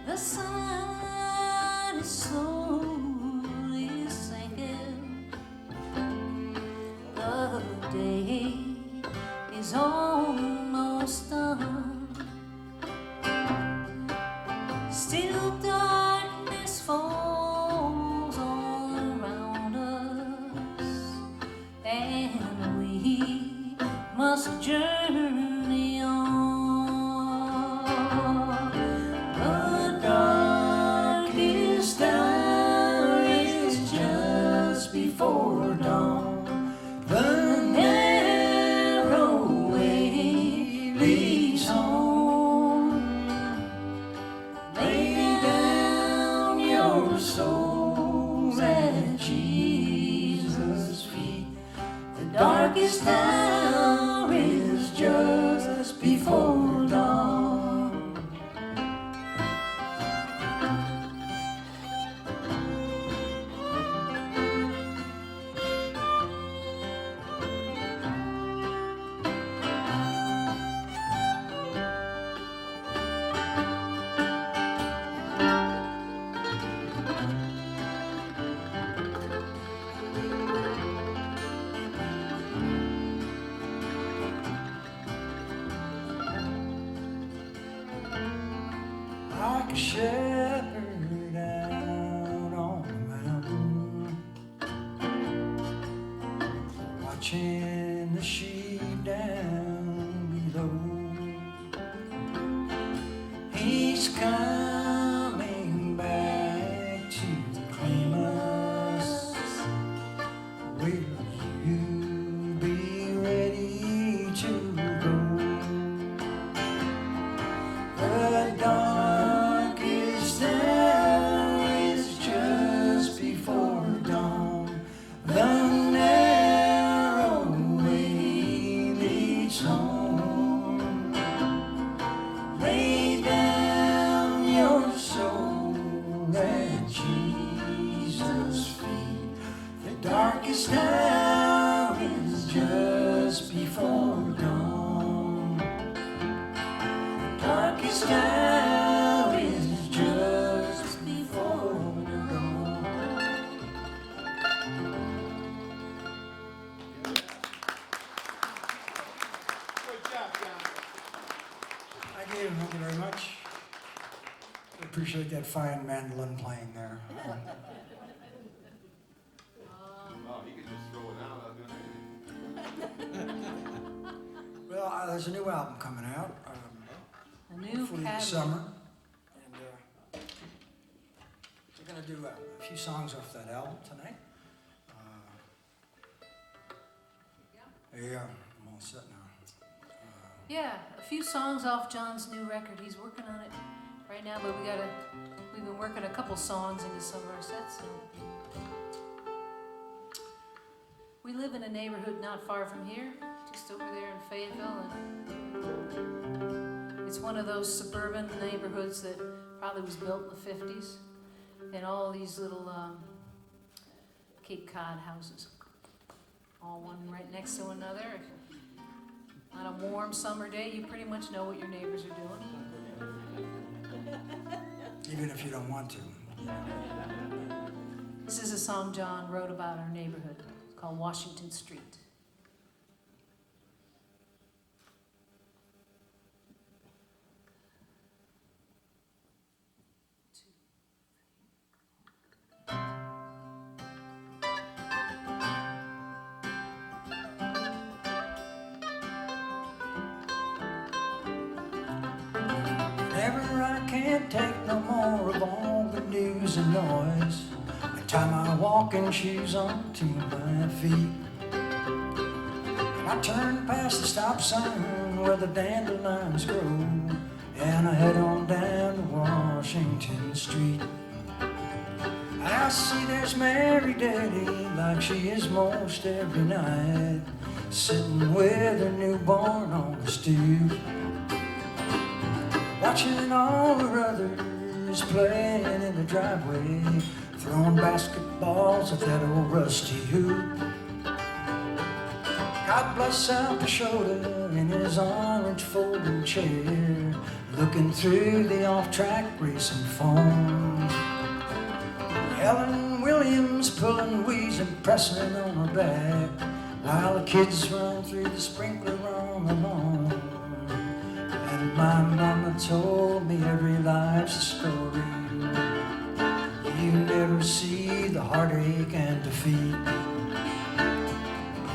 The sun is slowly sinking. The day is almost done. Still darkness falls all around us, and we must journey on. The darkest hour is just before dawn. The narrow way leads home. Lay down your souls at Jesus' feet. The darkest hour is just before dawn. shepherd out on the mountain, watching the sheep down below. He's coming back to claim us. Will you be ready to go? The darkest hour is just before dawn. The narrow way leads home. Lay down your soul at Jesus' feet. The darkest hour is just before dawn. Darkest hour is just before dawn. Good job, John. Thank you very much. I appreciate that fine mandolin playing there. Oh, he could just throw it out without doing anything. Well, there's a new album coming out. A new Hopefully this Cadley. summer. And we're going to do a few songs off that album tonight. Yeah, I'm all set now. Yeah, a few songs off John's new record. He's working on it right now, but we've been working a couple songs into some of our sets. We live in a neighborhood not far from here, just over there in Fayetteville, and it's one of those suburban neighborhoods that probably was built in the 50s, and all these little Cape Cod houses, all one right next to another. On a warm summer day, you pretty much know what your neighbors are doing. Even if you don't want to. This is a song John wrote about our neighborhood. It's called Washington Street. Whenever I can't take no more of all the news and noise, I tie my walking shoes onto my feet. And I turn past the stop sign where the dandelions grow, and I head on down to Washington Street. I see there's Mary Daddy like she is most every night, sitting with her newborn on the stoop, watching all her others playing in the driveway, throwing basketballs at that old rusty hoop. God bless South Dakota in his orange folding chair, looking through the off-track racing foam. Helen Williams pulling weeds and pressing on her back, while the kids run through the sprinkler on the lawn. And my mama told me every life's a story. You never see the heartache and defeat.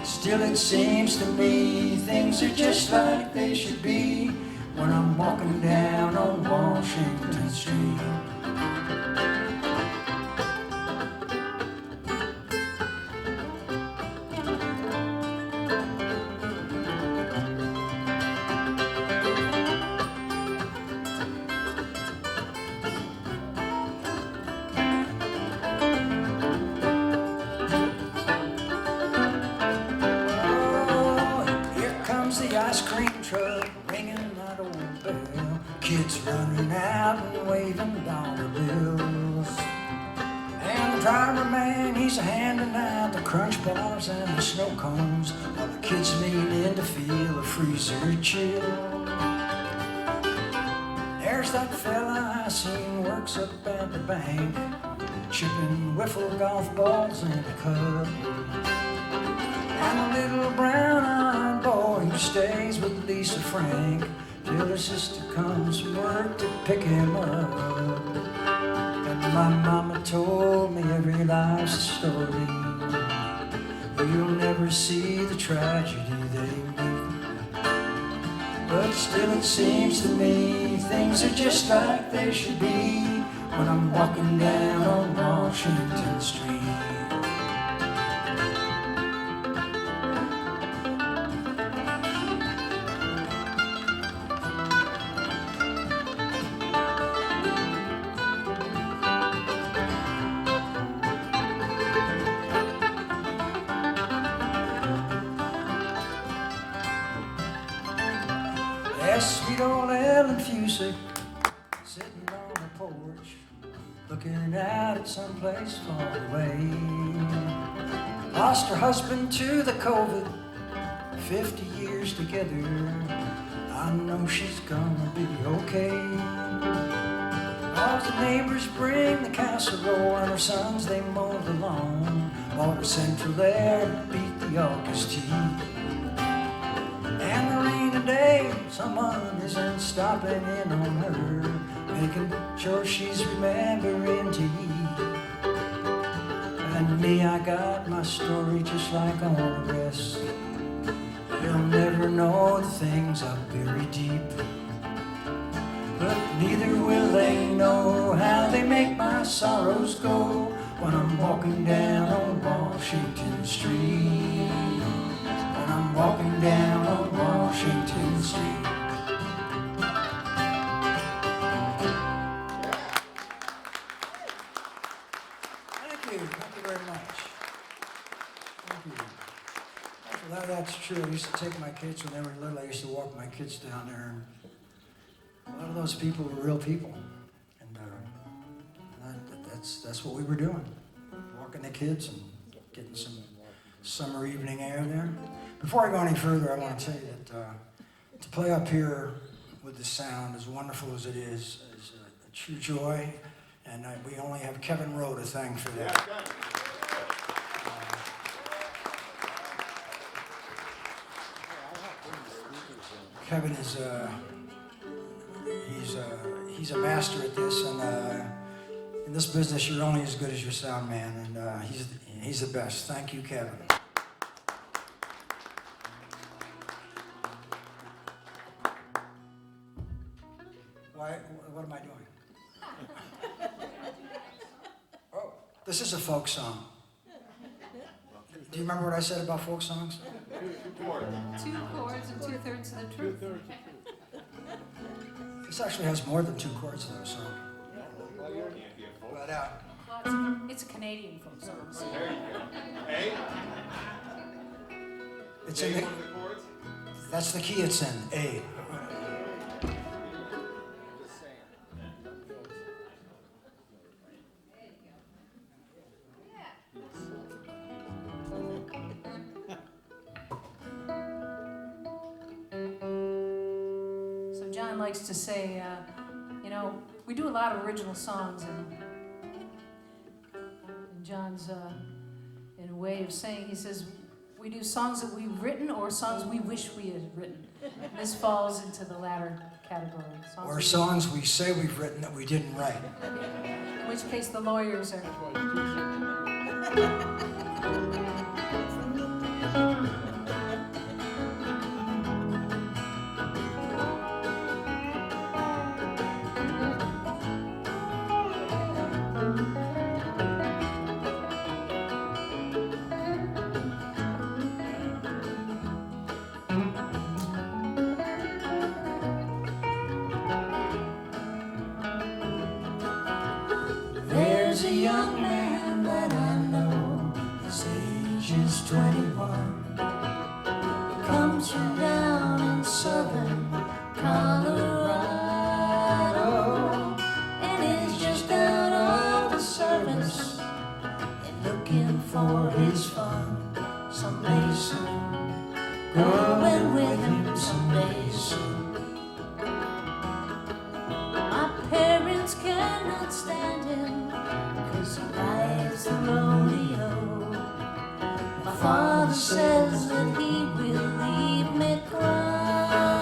Still it seems to me things are just like they should be when I'm walking down on Washington Street. The ice cream truck ringing that old bell, kids running out and waving dollar bills, and the driver man, he's handing out the crunch bars and the snow cones, while the kids lean in to feel a freezer chill. There's that fella I seen works up at the bank, chipping wiffle golf balls in a cup, and a little brown-eyed boy who stays with Lisa Frank till her sister comes from work to pick him up. And my mama told me every life's a story. You'll never see the tragedy they meet. But still it seems to me things are just like they should be when I'm walking down on Washington Street. Yes, sweet old Ellen Fusick, sitting on the porch, looking out at someplace far away. Lost her husband to the COVID, 50 years together. I know she's gonna be okay. All the neighbors bring the casserole, and her sons, they mow the lawn. Bought her central air to beat the August heat. And the rainy day, someone isn't stopping in on her, making sure she's remembering to eat. And me, I got my story just like all the rest. They'll never know the things I bury deep, but neither will they know how they make my sorrows go when I'm walking down on Washington Street. When I'm walking down on Washington Street. Thank you very much. Thank you. Well, that's true. I used to take my kids when they were little. I used to walk my kids down there, and a lot of those people were real people, and that's what we were doing, walking the kids and getting some summer evening air there. Before I go any further, I want to tell you that to play up here with the sound, as wonderful as it is a true joy, and we only have Kevin Rowe to thank for that. Kevin is he's a master at this, and in this business, you're only as good as your sound man, and he's the best. Thank you, Kevin. What am I doing? Oh, this is a folk song. Do you remember what I said about folk songs? 2 chords and 2/3 of the truth. This actually has more than 2 chords though, so. But It's a Canadian folk song. So. There you go. A? it's A, in the, one of the chords? that's the key it's in, A. John likes to say, we do a lot of original songs, and John's in a way of saying, he says, we do songs that we've written or songs we wish we had written. And this falls into the latter category. Or songs we say we've written that we didn't write. In which case the lawyers are... There's a young man that I know, his age is 21. Comes from down in southern Colorado, and is just out of the service and looking for his fun someday soon. Going with him someday soon. My parents cannot stand him, 'cause he likes the rodeo. My father says that he will leave me crying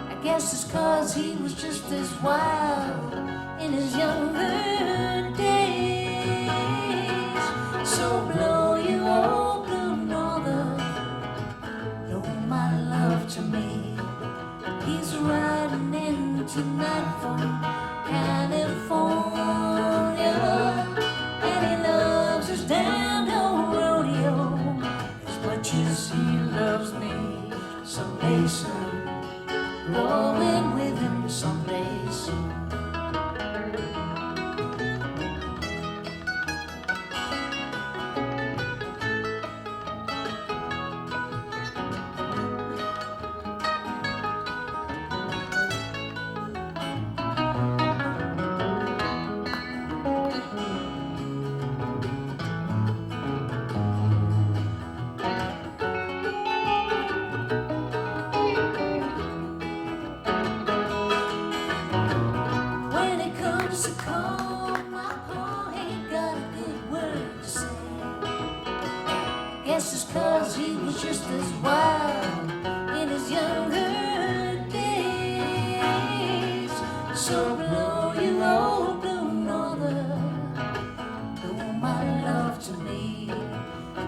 I guess it's 'cause he was just as wild in his younger days. So blow you old blue northern, blow my love to me. He's riding in tonight from California, and he loves his damn old rodeo as much as he loves me. Someday soon, going with him someday soon. When it comes to call, my pa ain't got a good word to say. Guess it's 'cause he was just as wild in his younger days. So blow you old blue northern, blow my love to me.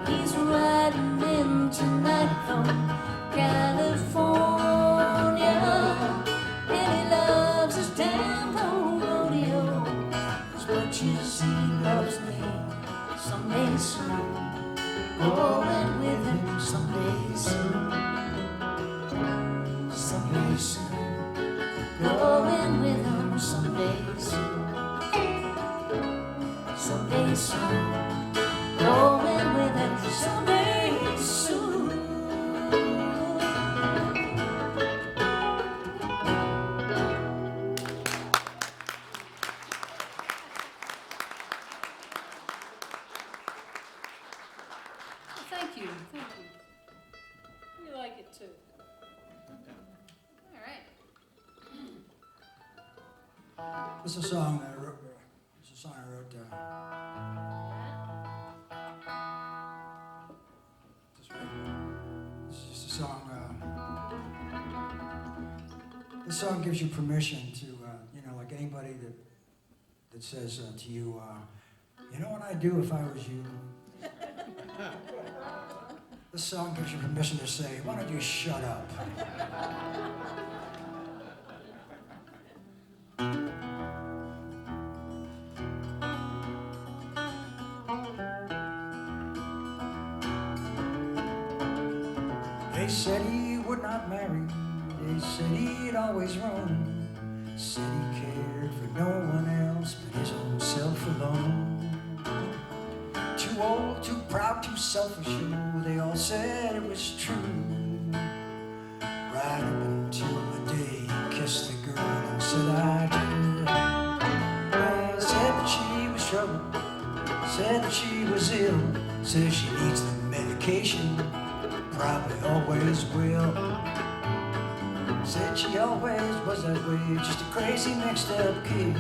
He's riding in tonight from California, and he loves his damn old rodeo as much as he loves me. Someday soon, going with him someday soon. Someday soon, going with him someday soon. Someday soon, going with him someday soon. Well, thank you, thank you. We like it too. All right. This is a song that I wrote. It's a song I wrote. This is just a song. This song gives you permission to, like anybody that says to you, you know what I'd do if I was you. This song gives you permission to say, why don't you shut up? They said he would not marry. They said he'd always roam. Said he cared for no one else but his own self alone. Too old, too proud, too selfish, oh, they all said it was true. Right up until the day he kissed the girl and said I do. They said that she was troubled, said that she was ill, said she needs the medication, probably always will. Said she always was that way, just a crazy mixed up kid.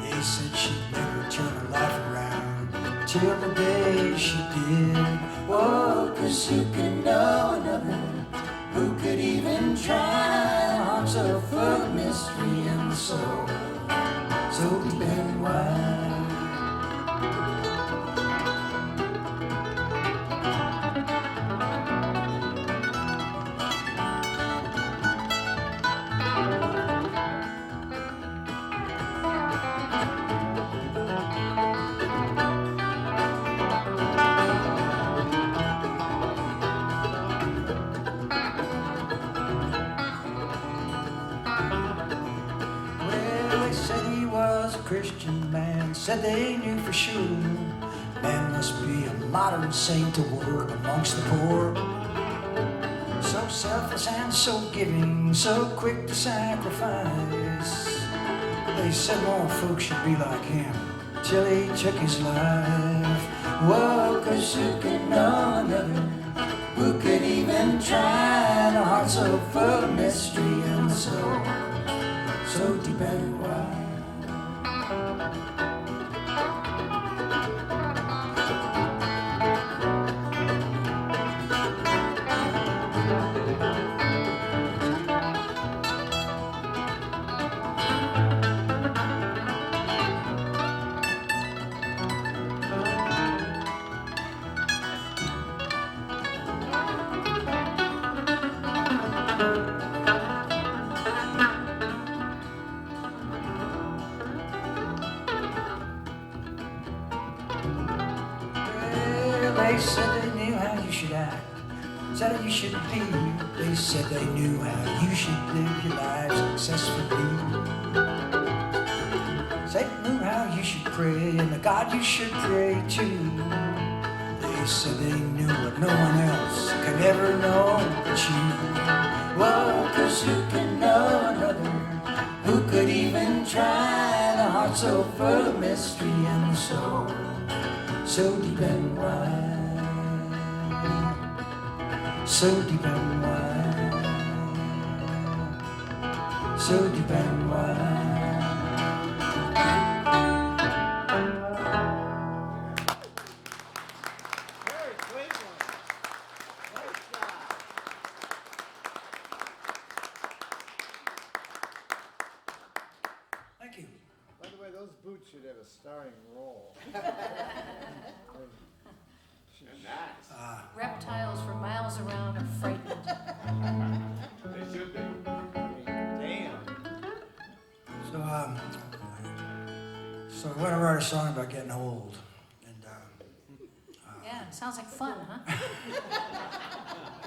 They said she'd never turn her life around till the day she did. Whoa, 'cause who could know another? Who could even try? The heart's so full of mystery and the soul so deep and wide. Christian man said they knew for sure man must be a modern saint to work amongst the poor. So selfless and so giving, so quick to sacrifice. They said more folks should be like him till he took his life. Whoa, 'cause who could know another? Who could even try? The heart so full of mystery and the soul so deep and wide. They said they knew how you should act, said how you should be. They said they knew how you should live your life successfully. They knew how you should pray and the God you should pray to. They said they knew what no one else could ever know but you. Well, 'cause who can know another? Who could even try? The heart so full of mystery and the soul so deep and wide, so deep and wide, so deep and wide. Very Cleveland. Nice job. Thank you. By the way, those boots should have a starring role. Nice. Reptiles for miles around are frightened. They should be. Damn. So I want to write a song about getting old, and Yeah, it sounds like fun, huh?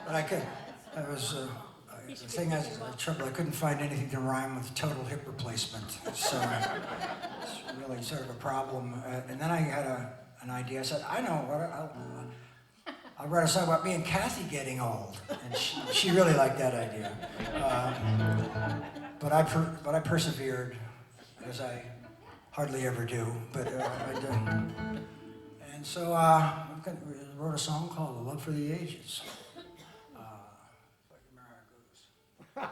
but I could. I was the thing. I the trouble. I couldn't find anything to rhyme with total hip replacement. So it's really sort of a problem. And then I had an idea. I said, I know what I'll write a song about me and Kathy getting old, and she really liked that idea. But I persevered, as I hardly ever do. But I did. And so I wrote a song called "The Love for the Ages." Like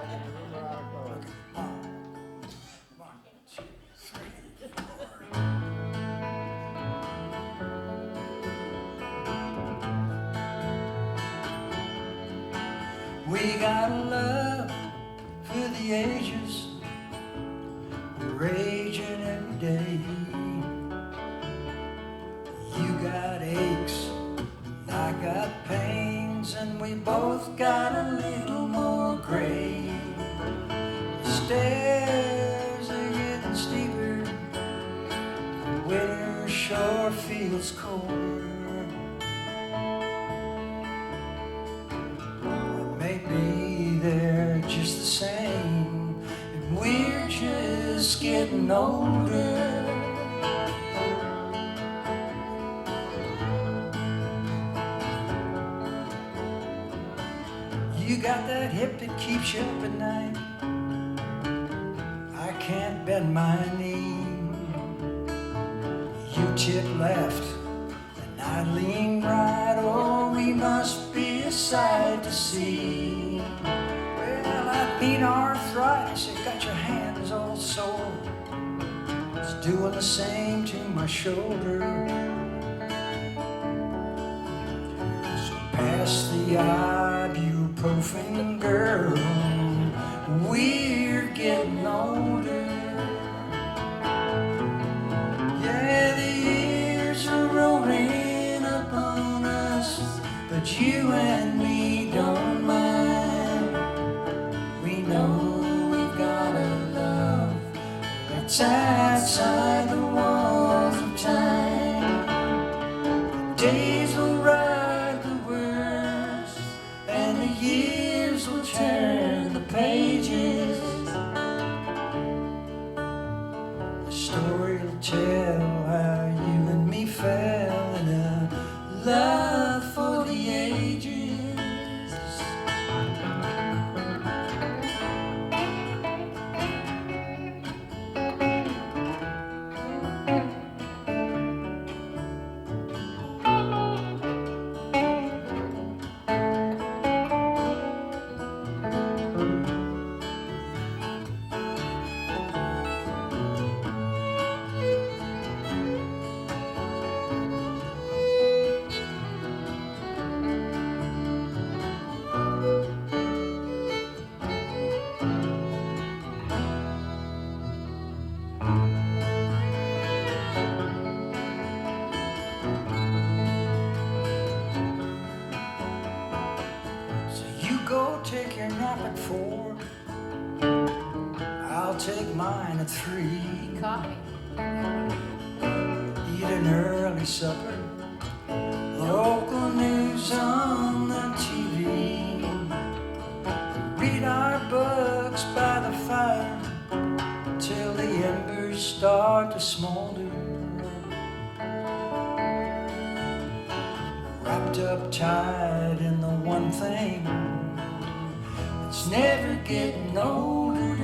Remember how it goes. One, two, three, four. We got a love for the ages, raging every day. You got aches, and I got pains, and we both got a little more gray. The stairs are getting steeper, the winter sure feels colder. Maybe they're just the same, and we're just getting older. You got that hip that keeps you up at night. I can't bend my knee. You tip left and I lean right. Oh, we must be a sight to see. Well, I beat arthritis. It got your hands all sore. It's doing the same to my shoulder. So pass the ibuprofen, girl. We're getting older. Yeah, the years are rolling up on us, but you and me don't mind. We know we've got a love that's outside the walls of time. The days will ride the worst, and the years will turn the pages. The story will tell how you and me fell in a love for the ages. So you go take your nap at 4. I'll take mine at 3. Coffee. Eat an early supper, local news on the TV. Read our books by the fire till the embers start to smolder. Wrapped up tight in the one thing that's never getting older.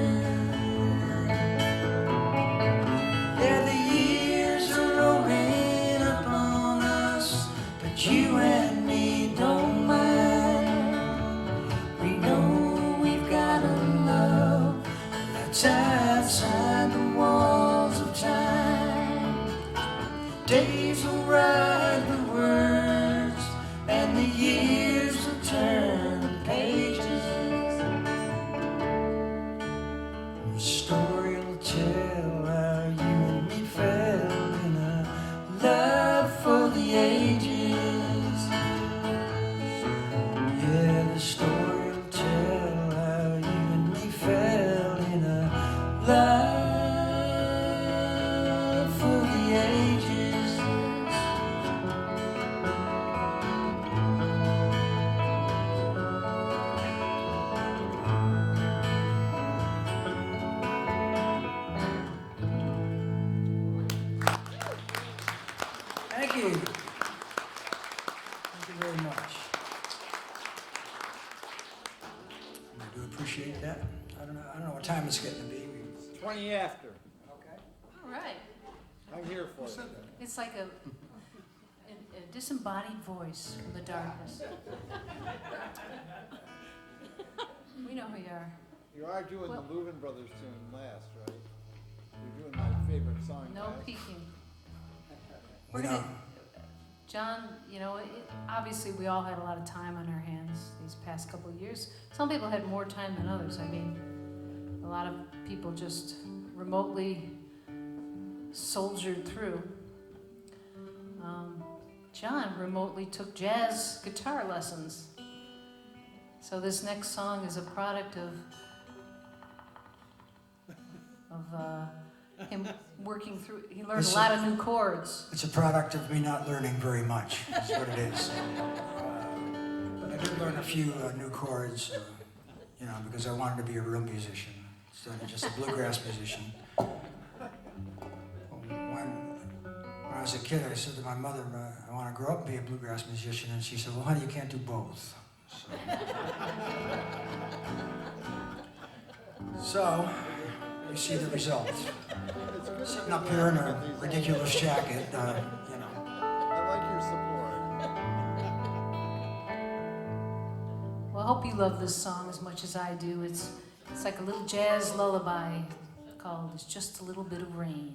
Yeah, the years are rolling up on us, but you and me don't mind. We know we've got a love that's outside the walls of time. Days will write the words, and the years will turn the pages. The story will tell how you and me fell in a love for the ages. Yeah, the story will tell how you and me fell in a love for the ages. Thank you. Thank you very much. I do appreciate that. I don't know what time it's getting to be. 20 after. Okay. All right. I'm here for it. It's like a disembodied voice from the darkness. We know who you are. You are doing Well- the Louvin Brothers tune last, right? You're doing my favorite song No last. peeking. We We're gonna, know. John, you know, obviously we all had a lot of time on our hands these past couple of years. Some people had more time than others. I mean, a lot of people just remotely soldiered through. John remotely took jazz guitar lessons. So this next song is a product of him working through. He learned a lot of new chords. It's a product of me not learning very much. That's what it is. But I did learn a few new chords, you know, because I wanted to be a real musician instead of just a bluegrass musician. When I was a kid, I said to my mother, I want to grow up and be a bluegrass musician, and she said, well, honey, you can't do both. So you see the result. Sitting up here in a ridiculous jacket, you know. I like your support. Well, I hope you love this song as much as I do. It's like a little jazz lullaby called "It's Just a Little Bit of Rain."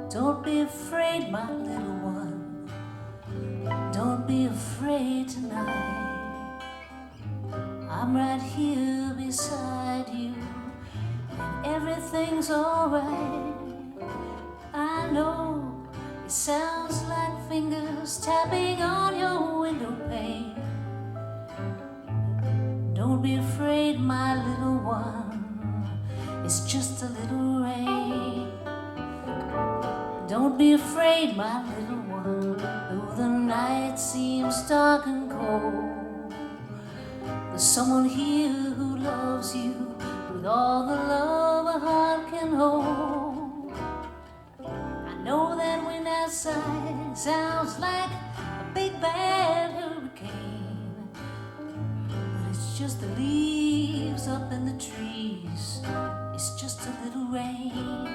Don't be afraid, my little one. Don't be afraid tonight. I'm right here beside you, and everything's alright. I know it sounds like fingers tapping on your window pane. Don't be afraid, my little one. It's just a little rain. Don't be afraid, my little one, though the night seems dark and cold. There's someone here who loves you with all the love a heart can hold. I know that wind outside sounds like a big bad hurricane, but it's just the leaves up in the trees. It's just a little rain.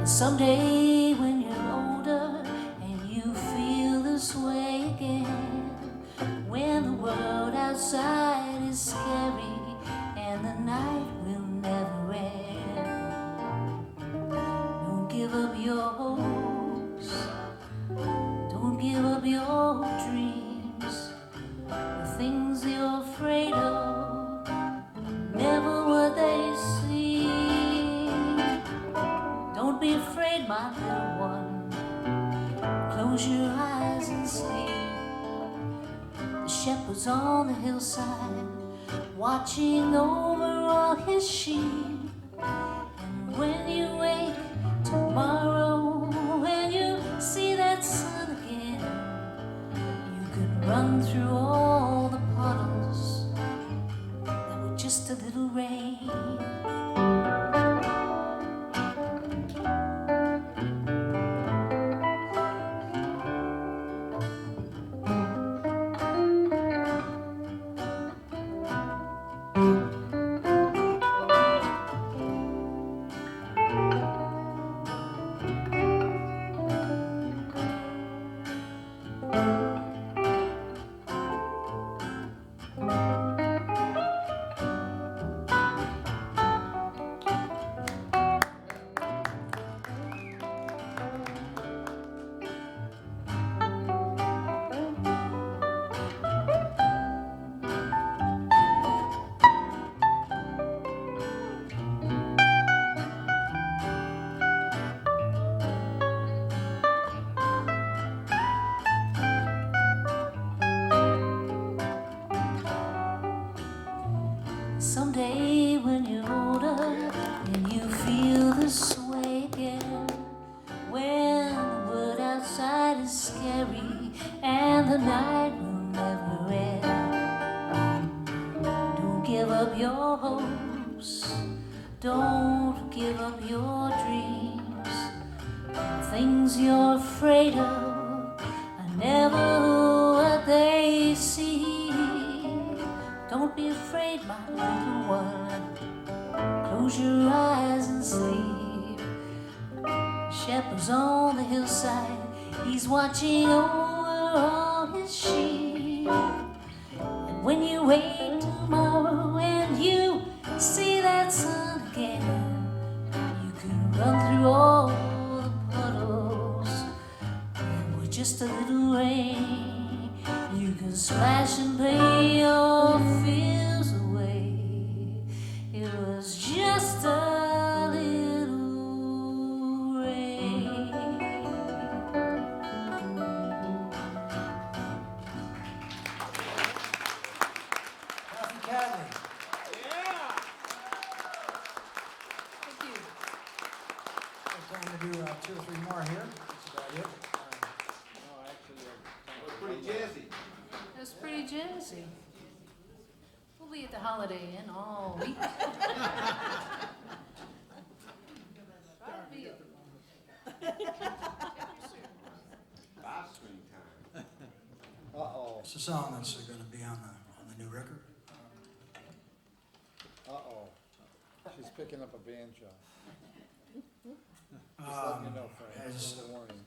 And someday when you're older and you feel this way again, when the world outside is scary and the night will never end, don't give up your hopes, shepherds on the hillside, watching over all his sheep. And when you wake tomorrow and you see that sun again, you can run through all the puddles that were just a little rain. Someday when you're older and you feel this way again, when the world outside is scary and the night will never end, don't give up your hopes, don't give up your dreams. Things you're afraid of are never what they seem. Don't be afraid, my little one. Close your eyes and sleep. Shepherd's on the hillside, he's watching over all his sheep. And when you wake tomorrow and you see that sun again, you can run through all the puddles with just a little rain. You can splash and play your fears away. It was just a little rain. Kathy Cadley. Thank you. We're going to do 2 or 3 more here. That's about it. No, actually, That was pretty jazzy. That's pretty jazzy. We'll be at the Holiday Inn all week. Bob swing time. uh-oh, It's a song that's going to be on the new record. uh-oh. She's picking up a banjo. Just letting you know, Frank, as- just a warning.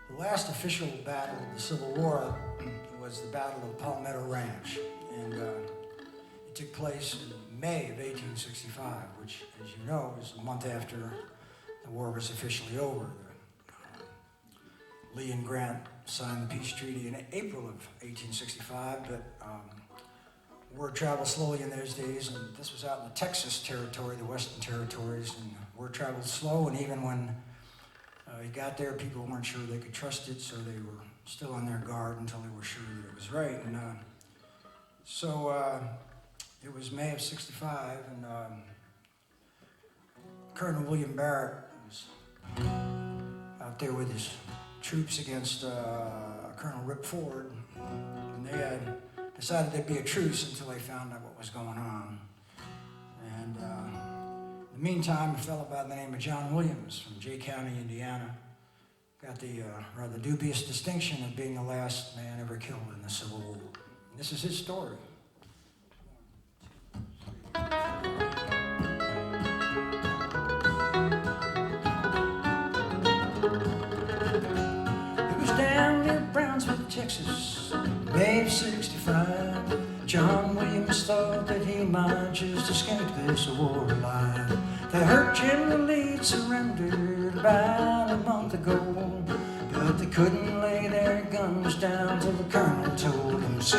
The last official battle of the Civil War was the Battle of Palmetto Ranch, and it took place in May of 1865, which, as you know, is a month after the war was officially over. Lee and Grant signed the peace treaty in April of 1865, but word traveled slowly in those days, and this was out in the Texas territory, the Western territories, and word traveled slow, and even when he got there, people weren't sure they could trust it, so they were still on their guard until they were sure that it was right. And so it was May of '65, and Colonel William Barrett was out there with his troops against Colonel Rip Ford, and they had decided there'd be a truce until they found out what was going on. And in the meantime, a fellow by the name of John Williams from Jay County, Indiana, got the rather dubious distinction of being the last man ever killed in the Civil War. And this is his story. It was down near Brownsville, Texas, May of '65. John Williams thought that he might just escape this war alive. They heard General Lee surrendered about a month ago, but they couldn't lay their guns down till the colonel told them so.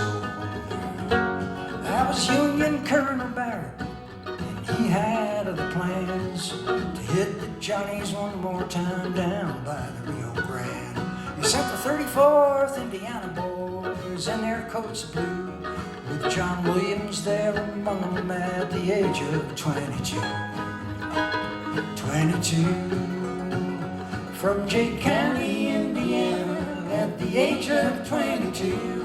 That was Union Colonel Barrett, and he had other plans to hit the Johnnies one more time down by the Rio Grande. He sent the 34th Indiana boys boys in their coats of blue, with John Williams there among them at the age of 22. 22, from Jay County, Indiana, at the age of 22.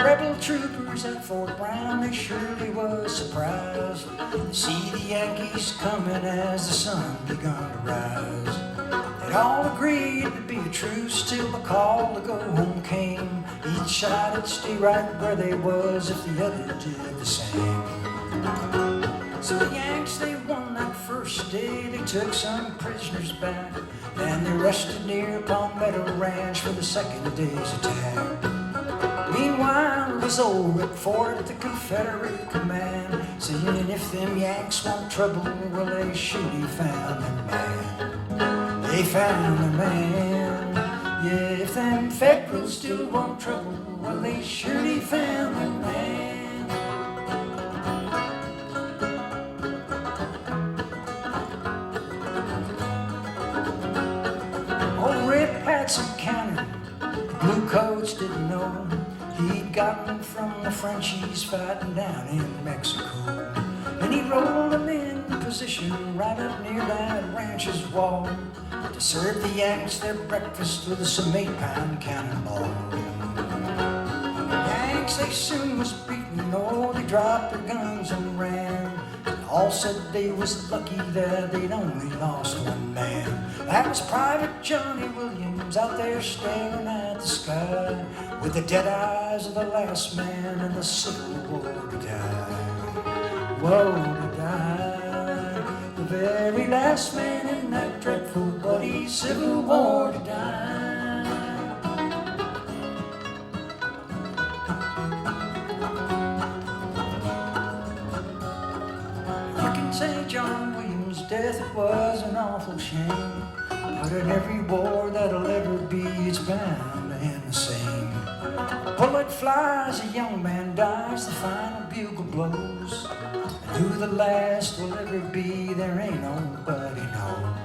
Rebel troopers at Fort Brown, they surely was surprised to see the Yankees coming as the sun begun to rise. They'd all agreed to be a truce till the call to go home came. Each side would stay right where they was if the other did the same. So the Yanks, they won that first day. They took some prisoners back, and they rested near Palmetto Ranch for the second day's attack. Meanwhile, it was old Rick Ford at the Confederate command, saying if them Yanks want trouble, well, they surely found their man. They found their man. Yeah, if them Federals still want trouble, well, they surely found their man. Old Rip had some cannon, blue coats didn't know. He'd gotten from the Frenchies fighting down in Mexico. And he rolled them in position right up near that ranch's wall to serve the Yanks their breakfast with some 8-pound cannonball. Yanks, they soon was beaten, oh, they dropped their guns and ran. All said they was lucky that they'd only lost one man. That was Private Johnny Williams out there staring at the sky with the dead eyes of the last man in the Civil War to die. Whoa, to die. The very last man in that dreadful bloody Civil War to die. Say John Williams' death, it was an awful shame, but in every war that'll ever be, it's bound to end the same. A bullet flies, a young man dies, the final bugle blows, and who the last will ever be, there ain't nobody knows.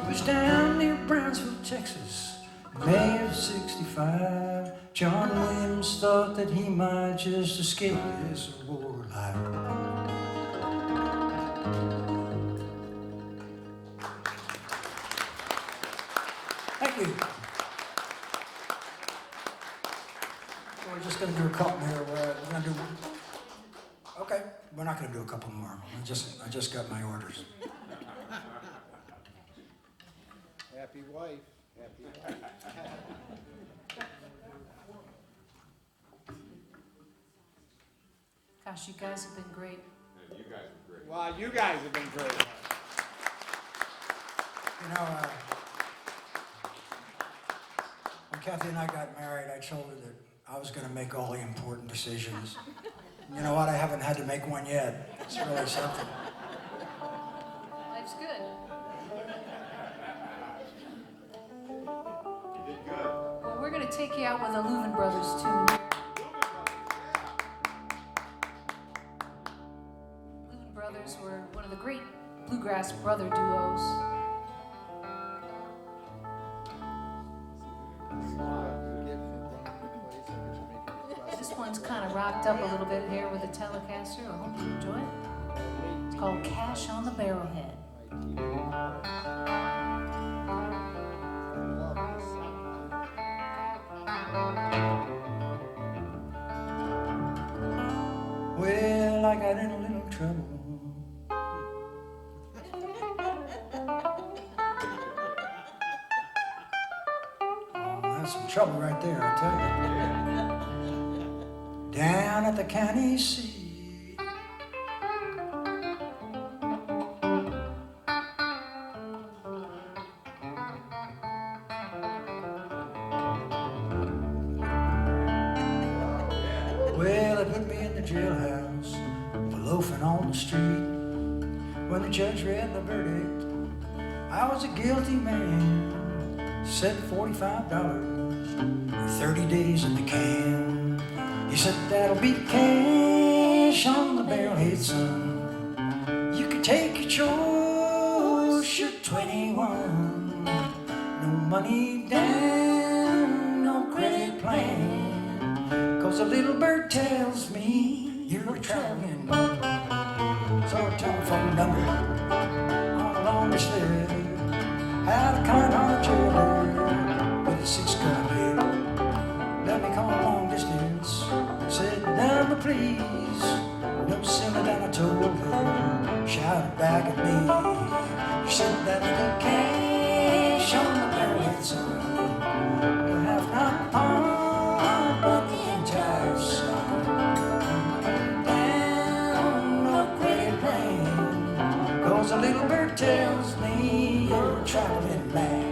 It was down near Brownsville, Texas, May of '65. John Williams thought that he might just escape this war life. Thank you. We're just going to do a couple here. We're going to do. Okay, we're not going to do a couple more. I just got my orders. Happy wife. Happy wife. Gosh, you guys have been great. And you guys are great. Wow, you guys have been great. You know, when Kathy and I got married, I told her that I was going to make all the important decisions. You know what? I haven't had to make one yet. It's really something. Life's good. You did good. Well, we're going to take you out with a Louvin Brothers tune. Louvin Brothers were one of the great bluegrass brother duos. This one's kind of rocked up a little bit here with the Telecaster. I hope you enjoy it. It's called Cash on the Barrelhead. Well, I got in a little trouble. Oh, that's some trouble right there, I tell you. Down at the county seat. Well, they put me in the jailhouse for loafing on the street. When the judge read the verdict, I was a guilty man. Said $45, 30 days in the can. He said that'll be cash cash on the barrelhead, son. You can take your choice, you're 21. No money down, no credit plan. Cause a little bird tells me you're a traveling man. So a telephone number on a long list. Had a kind-hearted jailer with a 6-gun head. Let me call long distance. Said, number please. No sooner than I told her, shouted back at me. She said that little cash on the barrelhead, son. Will have not part, but the entire sum. Down, no credit plan. Cause a little bird tells me you're a traveling man.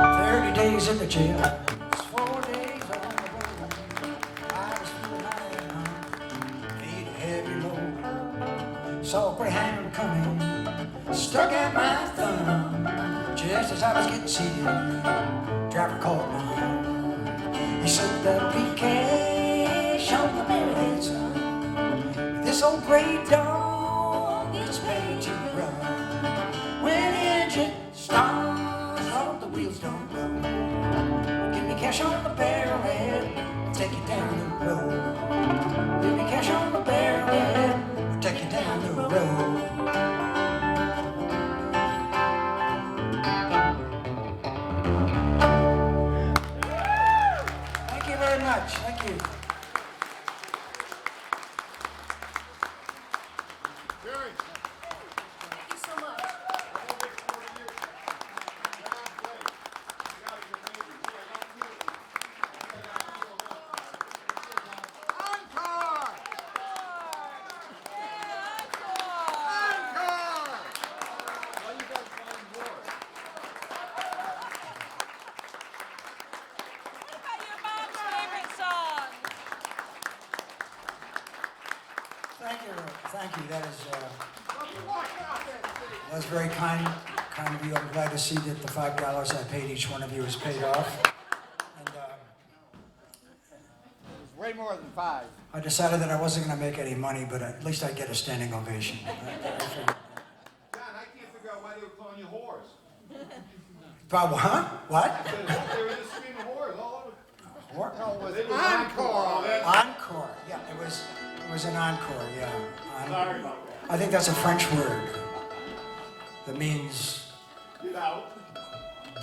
30 days in the jail, it's 4 days on the road. I was feeling mighty hungry, feet a heavy load. Saw a Greyhound coming, stuck at my thumb. Just as I was getting seated, driver called my home. He said there'll be cash on the barrelhead, son. This old gray dog is ready to run. When the engine starts, all the wheels don't go. Give me cash on the barrelhead, I'll take you down the road. Give me cash on the barrelhead, I'll take you down the road. Thank you very much. Thank you. Jerry. Thank you so much. Encore! Encore! Thank you. That is very kind of you. I'm glad to see that the $5 I paid each one of you has paid off. And It's way more than 5. I decided that I wasn't going to make any money, but at least I'd get a standing ovation. John, I can't figure out why they were calling you whores. About what? What? They were just screaming whores all over. What? No, it was They was encore. Encore. Yeah, it was an encore. Yeah. Sorry about that. I think that's a French word that means Get out.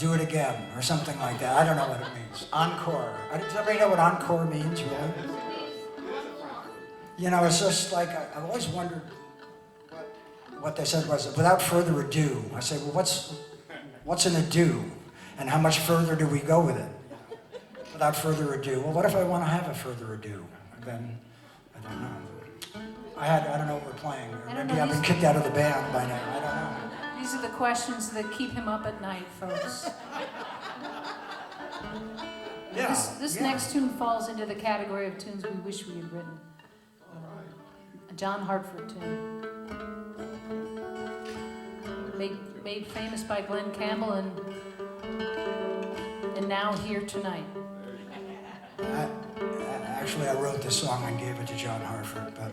do it again or something like that. I don't know what it means. Encore. Does everybody know what encore means, really? You know, it's just like, I've always wondered what they said was, without further ado. I say, well, what's an ado? And how much further do we go with it? Without further ado. Well, what if I want to have a further ado? Then, I don't know. I don't know what we're playing. Or I don't maybe know, I've been these- kicked out of the band by now. I don't know. These are the questions that keep him up at night, folks. Yeah, This yeah. next tune falls into the category of tunes we wish we had written. A John Hartford tune. Made famous by Glenn Campbell and now here tonight. Actually, I wrote this song and gave it to John Hartford, but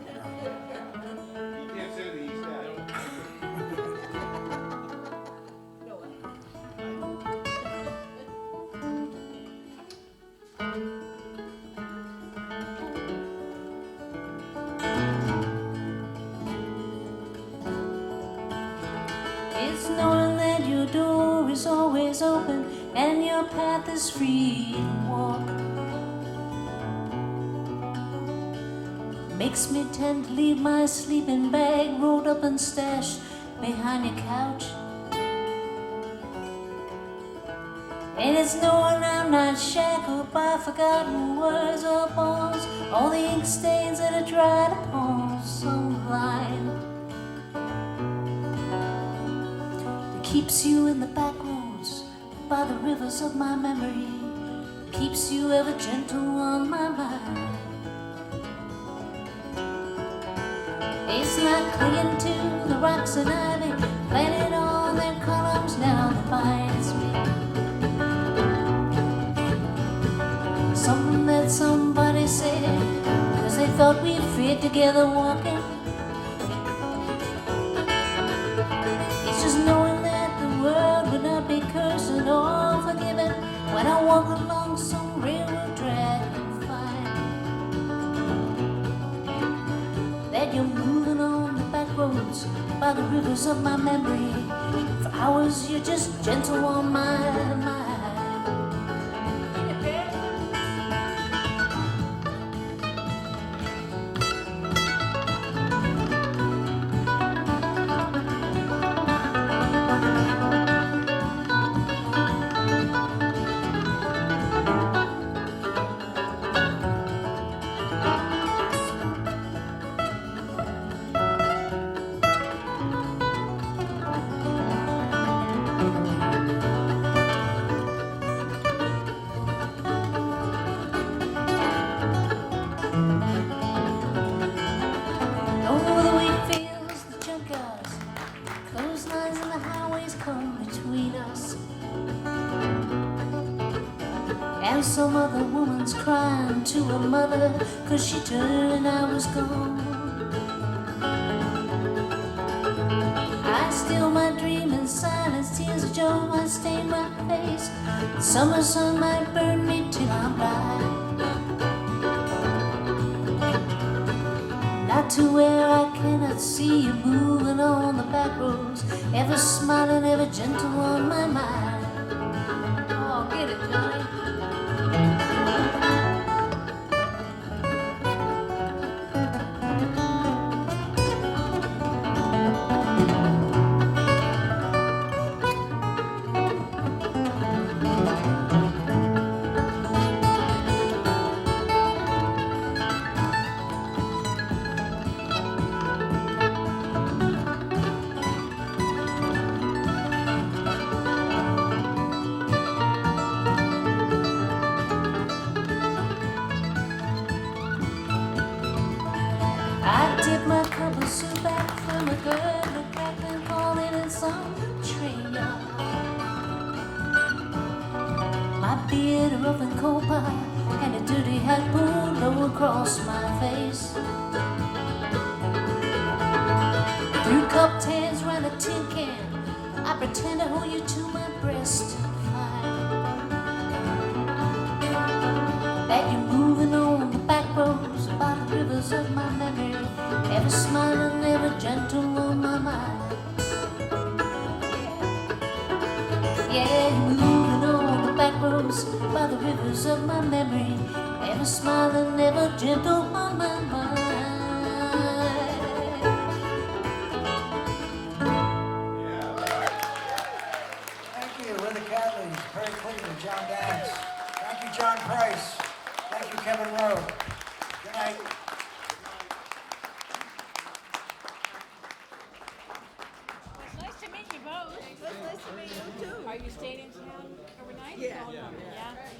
You can't say that he's dead. It's knowing that your door is always open and your path is free to walk. Makes me tend to leave my sleeping bag rolled up and stashed behind your couch. And it's knowing I'm not shackled by forgotten words or bones, all the ink stains that are dried upon some line that keeps you in the back roads by the rivers of my memory, keeps you ever gentle on my mind. It's not clinging to the rocks and ivy planted on their columns now that binds me. Something that somebody said, cause they thought we'd fit together walking. It's just knowing that the world would not be cursing or forgiving when I walk along some railroad track and find that you're moving on the back roads by the rivers of my memory. For hours you're just gentle on my mind. Over the wheat fields, the junkyards, clotheslines and the highways come between us. And some other woman's crying to her mother, cause she turned and I was gone. I still might dream in silence, tears of joy might stain my face. The summer sun might burn me till I'm blind. Not to where I cannot see you moving on the back roads, ever smiling, ever gentle on my mind. Oh, get it, Johnny. I dip my cup of soup back from a gurgling, crackling, falling in some train yard. My beard rough and coal pie, and a dirty hat pulled low across my face. Through cupped hands round a tin can, I pretend to hold you to my breast. Yeah, you're moving on the back roads by the rivers of my memory, ever smiling, ever gentle on my mind. Thank you, we're the Cadleys, Perry Cleveland, John Dance. Thank you, John Price. Thank you, Kevin Rowe. Good night. It's nice to meet you both. It's nice to meet you too. Are you staying in town overnight? Yeah. Yeah.